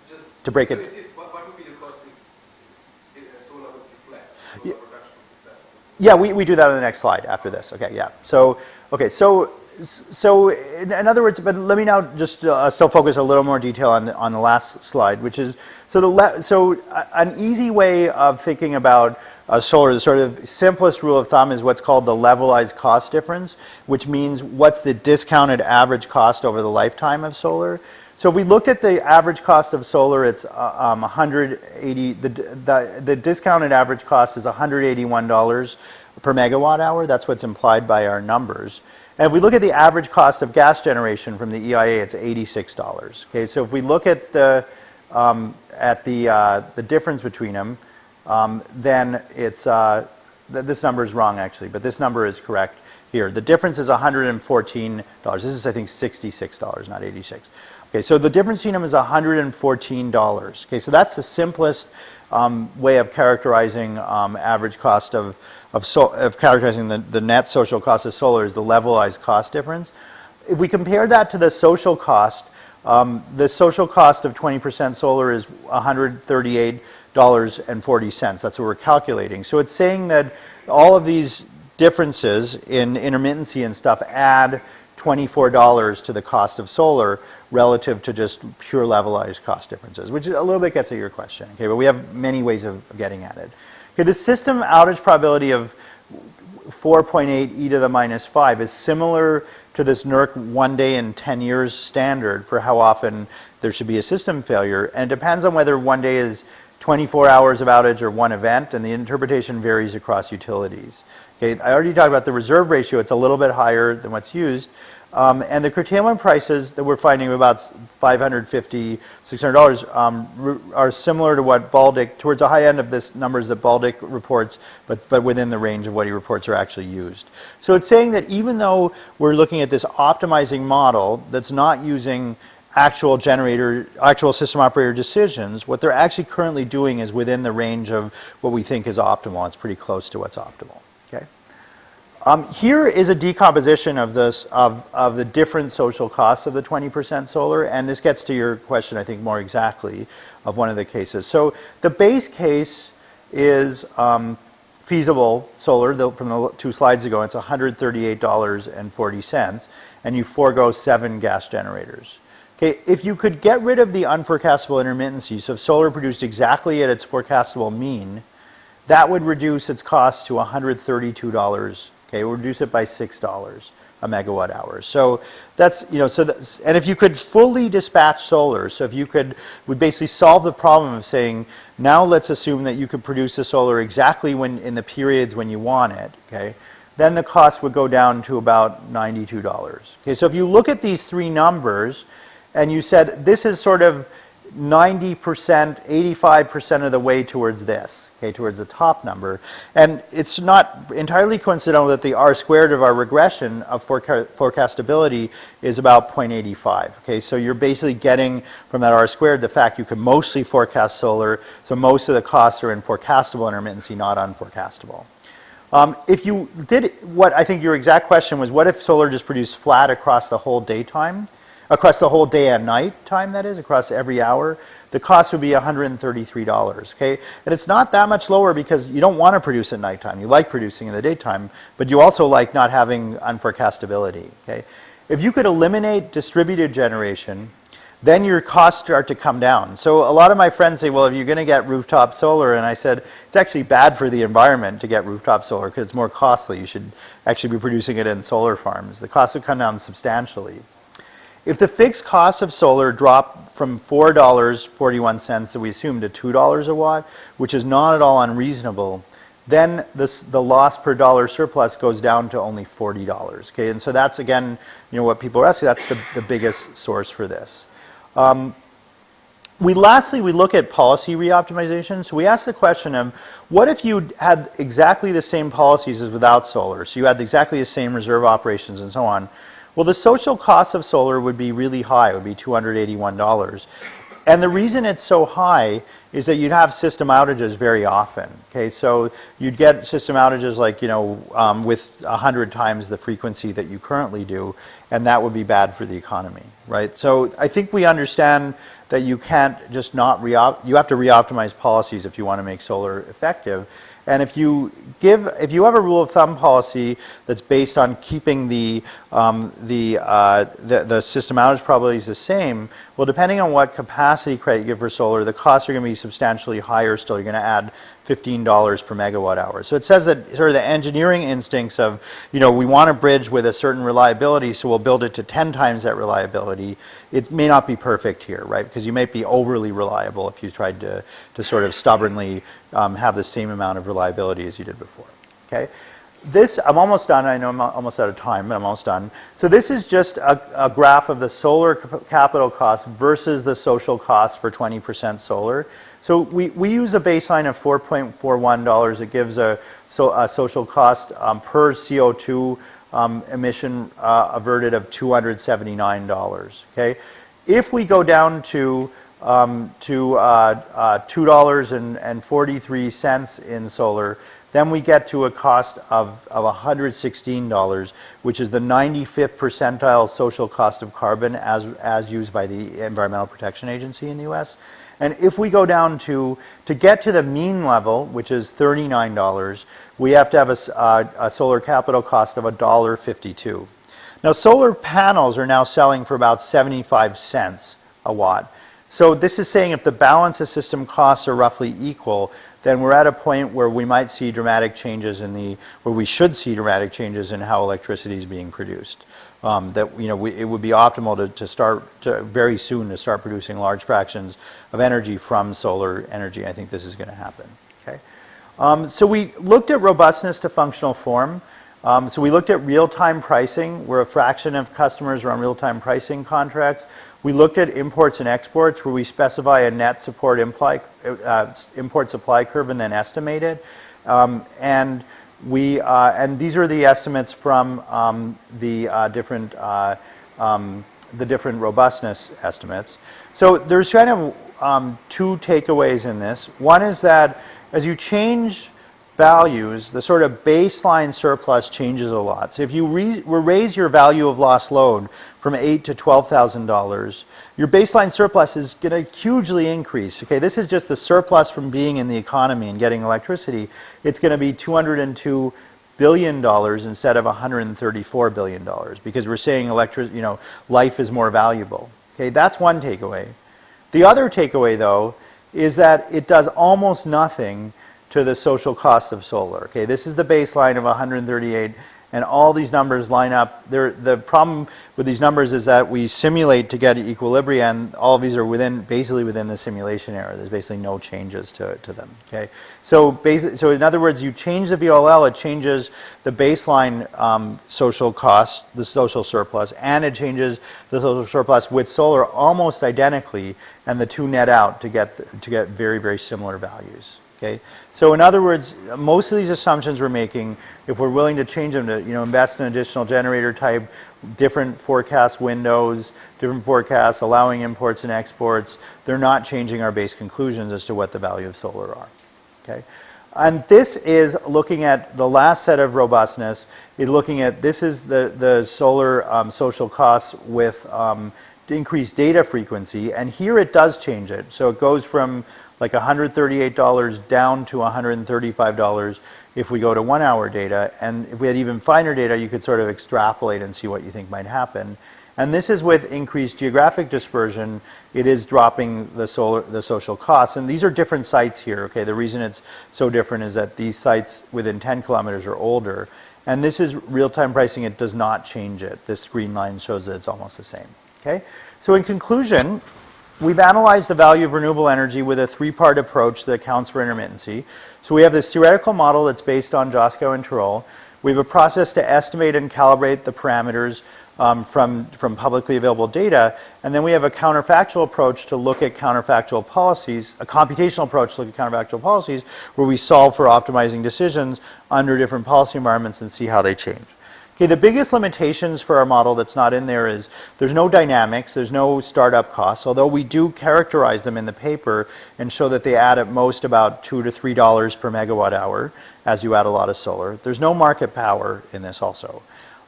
just To break it. What would be the cost if solar would be flat? Solar production would be flat. Yeah, we do that on the next slide after this. Okay, yeah. So in other words, but let me now just still focus a little more detail on the last slide, which is so an easy way of thinking about solar, the sort of simplest rule of thumb is what's called the levelized cost difference, which means what's the discounted average cost over the lifetime of solar. So if we looked at the average cost of solar, it's 180. The discounted average cost is $181 per megawatt hour. That's what's implied by our numbers. And if we look at the average cost of gas generation from the EIA, it's $86. Okay, so if we look at the difference between them, then it's this number is wrong actually, but this number is correct here. The difference is $114. This is I think $66, not 86. Okay, so the difference between them is $114. Okay, so that's the simplest way of characterizing average cost of characterizing the net social cost of solar is the levelized cost difference. If we compare that to the social cost of 20% solar is $138.40. That's what we're calculating. So it's saying that all of these differences in intermittency and stuff add $24 to the cost of solar relative to just pure levelized cost differences, which a little bit gets at your question. Okay, but we have many ways of getting at it. Okay, the system outage probability of 4.8 e to the minus 5 is similar to this NERC 1 day in 10 years standard for how often there should be a system failure, and it depends on whether 1 day is 24 hours of outage or one event, and the interpretation varies across utilities. Okay, I already talked about the reserve ratio. It's a little bit higher than what's used. And the curtailment prices that we're finding of about $550, $600 are similar to what Baltic, towards the high end of this numbers that Baltic reports, but within the range of what he reports are actually used. So it's saying that even though we're looking at this optimizing model that's not using actual system operator decisions, what they're actually currently doing is within the range of what we think is optimal. It's pretty close to what's optimal. Okay. Here is a decomposition of this of the different social costs of the 20% solar, and this gets to your question, I think, more exactly of one of the cases. So the base case is feasible solar. From the 2 slides ago, it's $138.40, and you forego 7 gas generators. Okay, if you could get rid of the unforecastable intermittency, so if solar produced exactly at its forecastable mean, that would reduce its cost to $132. Okay, we'll reduce it by $6 a megawatt hour. So that's, and if you could fully dispatch solar, so if you would basically solve the problem of saying, now let's assume that you could produce the solar exactly in the periods when you want it, okay, then the cost would go down to about $92. Okay, so if you look at these 3 numbers, and you said this is sort of 90%, 85% of the way towards this, okay, towards the top number. And it's not entirely coincidental that the R squared of our regression of forecastability is about 0.85. Okay, so you're basically getting from that R squared the fact you can mostly forecast solar, so most of the costs are in forecastable intermittency, not unforecastable. If you did what I think your exact question was, what if solar just produced flat across the whole daytime? Across the whole day and night time, that is, across every hour, the cost would be $133, okay? And it's not that much lower because you don't want to produce at nighttime. You like producing in the daytime, but you also like not having unforecastability, okay? If you could eliminate distributed generation, then your costs start to come down. So a lot of my friends say, well, if you're going to get rooftop solar, and I said, it's actually bad for the environment to get rooftop solar because it's more costly. You should actually be producing it in solar farms. The costs would come down substantially. If the fixed cost of solar dropped from $4.41 that we assumed to $2 a watt, which is not at all unreasonable, then the loss per dollar surplus goes down to only $40. Okay, and so that's again, what people are asking. That's the biggest source for this. Lastly, we look at policy reoptimization. So we ask the question of, what if you had exactly the same policies as without solar? So you had exactly the same reserve operations and so on. Well, the social cost of solar would be really high. It would be $281. And the reason it's so high is that you'd have system outages very often. Okay, so you'd get system outages like, with 100 times the frequency that you currently do, and that would be bad for the economy, right? So I think we understand that you can't just not you have to reoptimize policies if you want to make solar effective. And if you have a rule of thumb policy that's based on keeping the system outage probabilities the same, well, depending on what capacity credit you give for solar, the costs are going to be substantially higher still. You're going to add $15 per megawatt hour. So it says that sort of the engineering instincts of, we want a bridge with a certain reliability, so we'll build it to 10 times that reliability. It may not be perfect here, right? Because you might be overly reliable if you tried to sort of stubbornly have the same amount of reliability as you did before, okay? I'm almost done. I know I'm almost out of time, but I'm almost done. So this is just a graph of the solar capital cost versus the social cost for 20% solar. So we use a baseline of $4.41. It gives a social cost per CO2 emission averted of $279. Okay, if we go down to $2.43 in solar, then we get to a cost of $116, which is the 95th percentile social cost of carbon as used by the Environmental Protection Agency in the U.S. And if we go down to get to the mean level, which is $39, we have to have a solar capital cost of $1.52. Now, solar panels are now selling for about 75 cents a watt. So this is saying if the balance of system costs are roughly equal, then we're at a point where we might see dramatic changes where we should see dramatic changes in how electricity is being produced. It would be optimal to start very soon to start producing large fractions of energy from solar energy. I think this is going to happen. Okay, so we looked at robustness to functional form. So we looked at real-time pricing, where a fraction of customers are on real-time pricing contracts. We looked at imports and exports, where we specify a net support import supply curve and then estimate it. And these are the estimates from the different robustness estimates. So there's kind of two takeaways in this. One is that as you change values, the sort of baseline surplus changes a lot. So if you raise your value of lost load from $8,000 to $12,000, your baseline surplus is going to hugely increase. Okay, this is just the surplus from being in the economy and getting electricity. It's going to be $202 billion instead of $134 billion because we're saying life is more valuable. Okay, that's one takeaway. The other takeaway, though, is that it does almost nothing to the social cost of solar. Okay, this is the baseline of 138, and all these numbers line up. The problem with these numbers is that we simulate to get equilibrium, and all of these are basically within the simulation error. There's basically no changes to them. Okay, so in other words, you change the VLL, it changes the baseline social cost, the social surplus, and it changes the social surplus with solar almost identically, and the two net out to get very, very similar values. Okay, so in other words, most of these assumptions we're making, if we're willing to change them to invest in additional generator type, different forecast windows, different forecasts, allowing imports and exports, they're not changing our base conclusions as to what the value of solar are. Okay, and this is looking at the last set of robustness. This is the solar social costs with increased data frequency, and here it does change it. So it goes from like $138 down to $135 if we go to 1 hour data. And if we had even finer data, you could sort of extrapolate and see what you think might happen. And this is with increased geographic dispersion. It is dropping the social costs. And these are different sites here. Okay, the reason it's so different is that these sites within 10 kilometers are older. And this is real-time pricing. It does not change it. This green line shows that it's almost the same. Okay, so in conclusion, we've analyzed the value of renewable energy with a three-part approach that accounts for intermittency. So we have this theoretical model that's based on Joskow and Tirole. We have a process to estimate and calibrate the parameters from publicly available data. And then we have a counterfactual approach to look at counterfactual policies, a computational approach to look at counterfactual policies, where we solve for optimizing decisions under different policy environments and see how they change. Okay, the biggest limitations for our model that's not in there is there's no dynamics, there's no startup costs, although we do characterize them in the paper and show that they add at most about $2 to $3 per megawatt hour as you add a lot of solar. There's no market power in this also.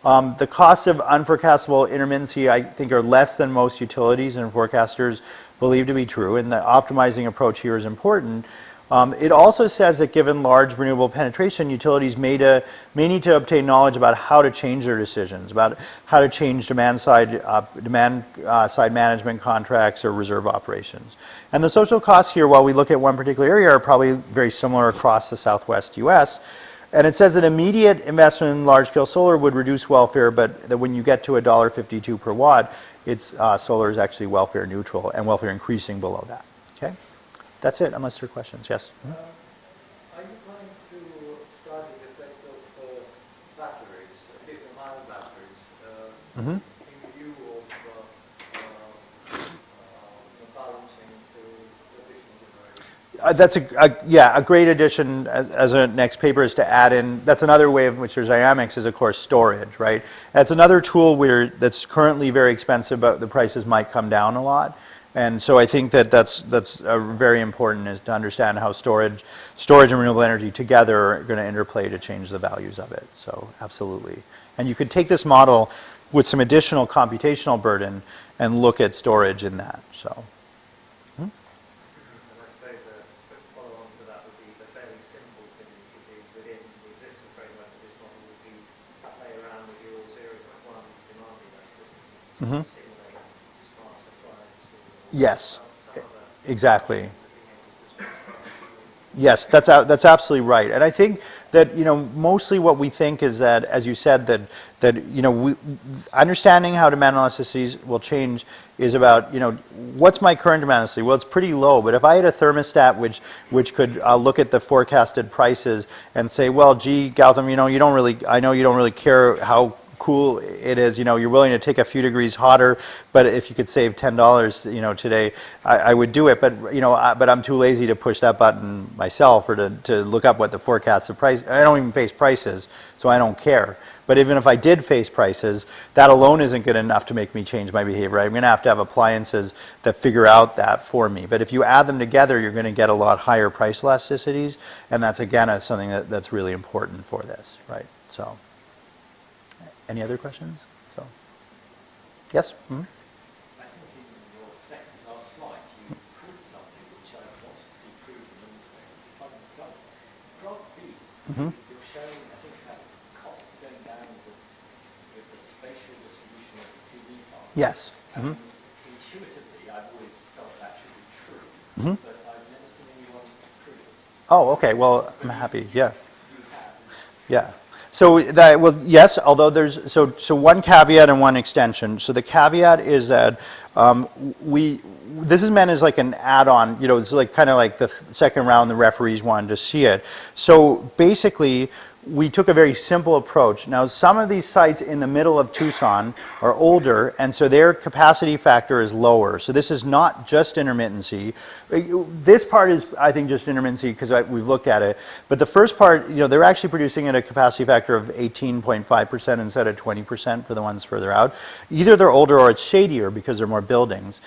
The costs of unforecastable intermittency, I think, are less than most utilities and forecasters believe to be true, and the optimizing approach here is important. It also says that given large renewable penetration, utilities may need to obtain knowledge about how to change their decisions, about how to change demand side management contracts or reserve operations. And the social costs here, while we look at one particular area, are probably very similar across the Southwest U.S. And it says that immediate investment in large-scale solar would reduce welfare, but that when you get to $1.52 per watt, solar is actually welfare neutral and welfare increasing below that. Okay, that's it. Unless there are questions, yes. Are you planning to study the effect of batteries, lithium-ion batteries, in view of balancing to additional generation? A great addition as a next paper is to add in, that's another way in which there's dynamics is, of course, storage, right? That's another tool that's currently very expensive, but the prices might come down a lot. And so I think that's very important, is to understand how storage and renewable energy together are going to interplay to change the values of it. So absolutely. And you could take this model with some additional computational burden and look at storage in that. So. And I suppose a quick follow-on to that would be the fairly simple thing you could do within the existing framework of this model would be play around with your 0.1 demand elasticity to simulate smart appliances. Yes, Some other exactly. things that being able to respond to. Yes, that's absolutely right. And I think that, mostly what we think is that, as you said, that understanding how demand elasticities will change is about, what's my current demand elasticity? Well, it's pretty low, but if I had a thermostat which could look at the forecasted prices and say, well, gee, Gautam, I know you don't really care how cool it is, you're willing to take a few degrees hotter, but if you could save $10, today, I would do it. But but I'm too lazy to push that button myself or to look up what the forecasted price. I don't even face prices, so I don't care. But even if I did face prices, that alone isn't good enough to make me change my behavior. I'm going to have appliances that figure out that for me. But if you add them together, you're going to get a lot higher price elasticities, and that's again something that's really important for this, right? So. Any other questions? So, yes? I think in your second last slide, you proved something which I want to see proven and if I can go. Graph B, you're showing, I think, that costs are going down with the spatial distribution of the PV farm. Yes. Intuitively, I've always felt that should be true, but I've never seen anyone prove it. Oh, okay. Well, I'm happy. Yeah. You have. Yeah. So yes, although there's so one caveat and one extension. So the caveat is that this is meant as like an add-on. It's like kind of like the second round the referees wanted to see it. So basically, we took a very simple approach. Now, some of these sites in the middle of Tucson are older, and so their capacity factor is lower. So this is not just intermittency. This part is, I think, just intermittency because we've looked at it. But the first part, they're actually producing at a capacity factor of 18.5% instead of 20% for the ones further out. Either they're older or it's shadier because there are more buildings.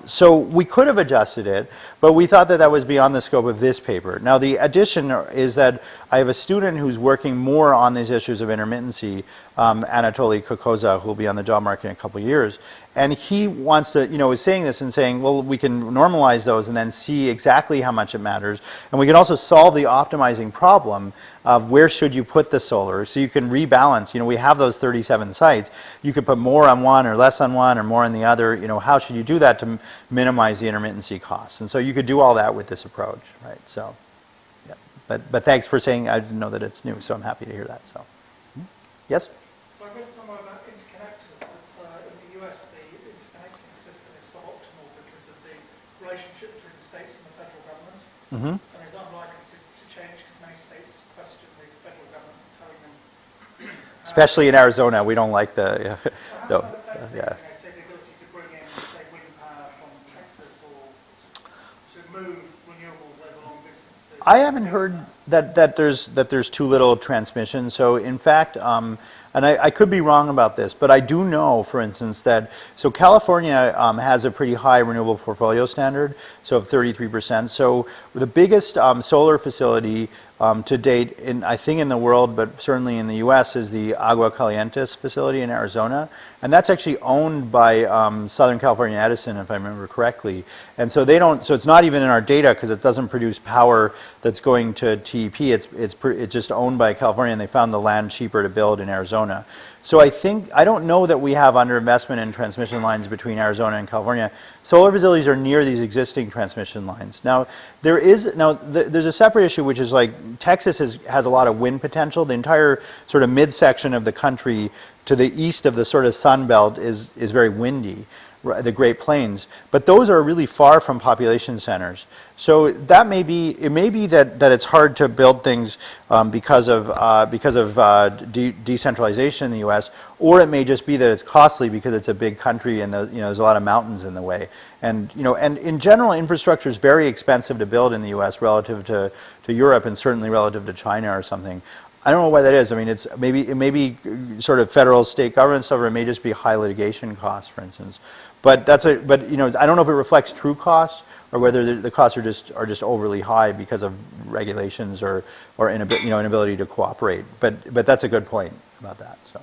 So we could have adjusted it, but we thought that was beyond the scope of this paper. Now, the addition is that I have a student who's working more on these issues of intermittency, Anatoly Kokoza, who will be on the job market in a couple of years. And he wants to, is saying this and saying, well, we can normalize those and then see exactly how much it matters. And we can also solve the optimizing problem of where should you put the solar. So you can rebalance. We have those 37 sites. You could put more on one or less on one or more on the other. How should you do that to minimize the intermittency costs? And so you could do all that with this approach, right? So, yeah. But thanks for saying, I didn't know that it's new, so I'm happy to hear that. So, yes? So I read somewhere about interconnectors that in the US the interconnecting system is suboptimal because of the relationship between the states and the federal government, and is unlikely to change because many states question the federal government telling them. Especially in Arizona, we don't like the. Yeah. So though. That affect Yeah. things, say the ability to bring in, say, wind power from Texas or to move renewables over long distances? I haven't heard that there's too little transmission. So in fact, and I could be wrong about this, but I do know, for instance, that so California has a pretty high renewable portfolio standard, so of 33%. So the biggest solar facility to date, I think in the world, but certainly in the U.S., is the Agua Calientes facility in Arizona, and that's actually owned by Southern California Edison, if I remember correctly. And so they don't. So it's not even in our data because it doesn't produce power that's going to TEP. It's just owned by California, and they found the land cheaper to build in Arizona. So I don't know that we have underinvestment in transmission lines between Arizona and California. Solar facilities are near these existing transmission lines. Now there's a separate issue, which is like Texas has a lot of wind potential. The entire sort of midsection of the country to the east of the sort of Sun Belt is very windy, the Great Plains. But those are really far from population centers. So it may be that it's hard to build things because of decentralization in the U.S., or it may just be that it's costly because it's a big country and there's a lot of mountains in the way. And in general, infrastructure is very expensive to build in the U.S. relative to Europe, and certainly relative to China or something. I don't know why that is. I mean, it may be sort of federal, state government stuff, or it may just be high litigation costs, for instance. But I don't know if it reflects true costs or whether the costs are just overly high because of regulations or inability to cooperate. But that's a good point about that. So,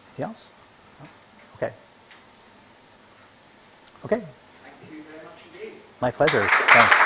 anything else? Okay. Okay. Thank you very much indeed. My pleasure. Thanks.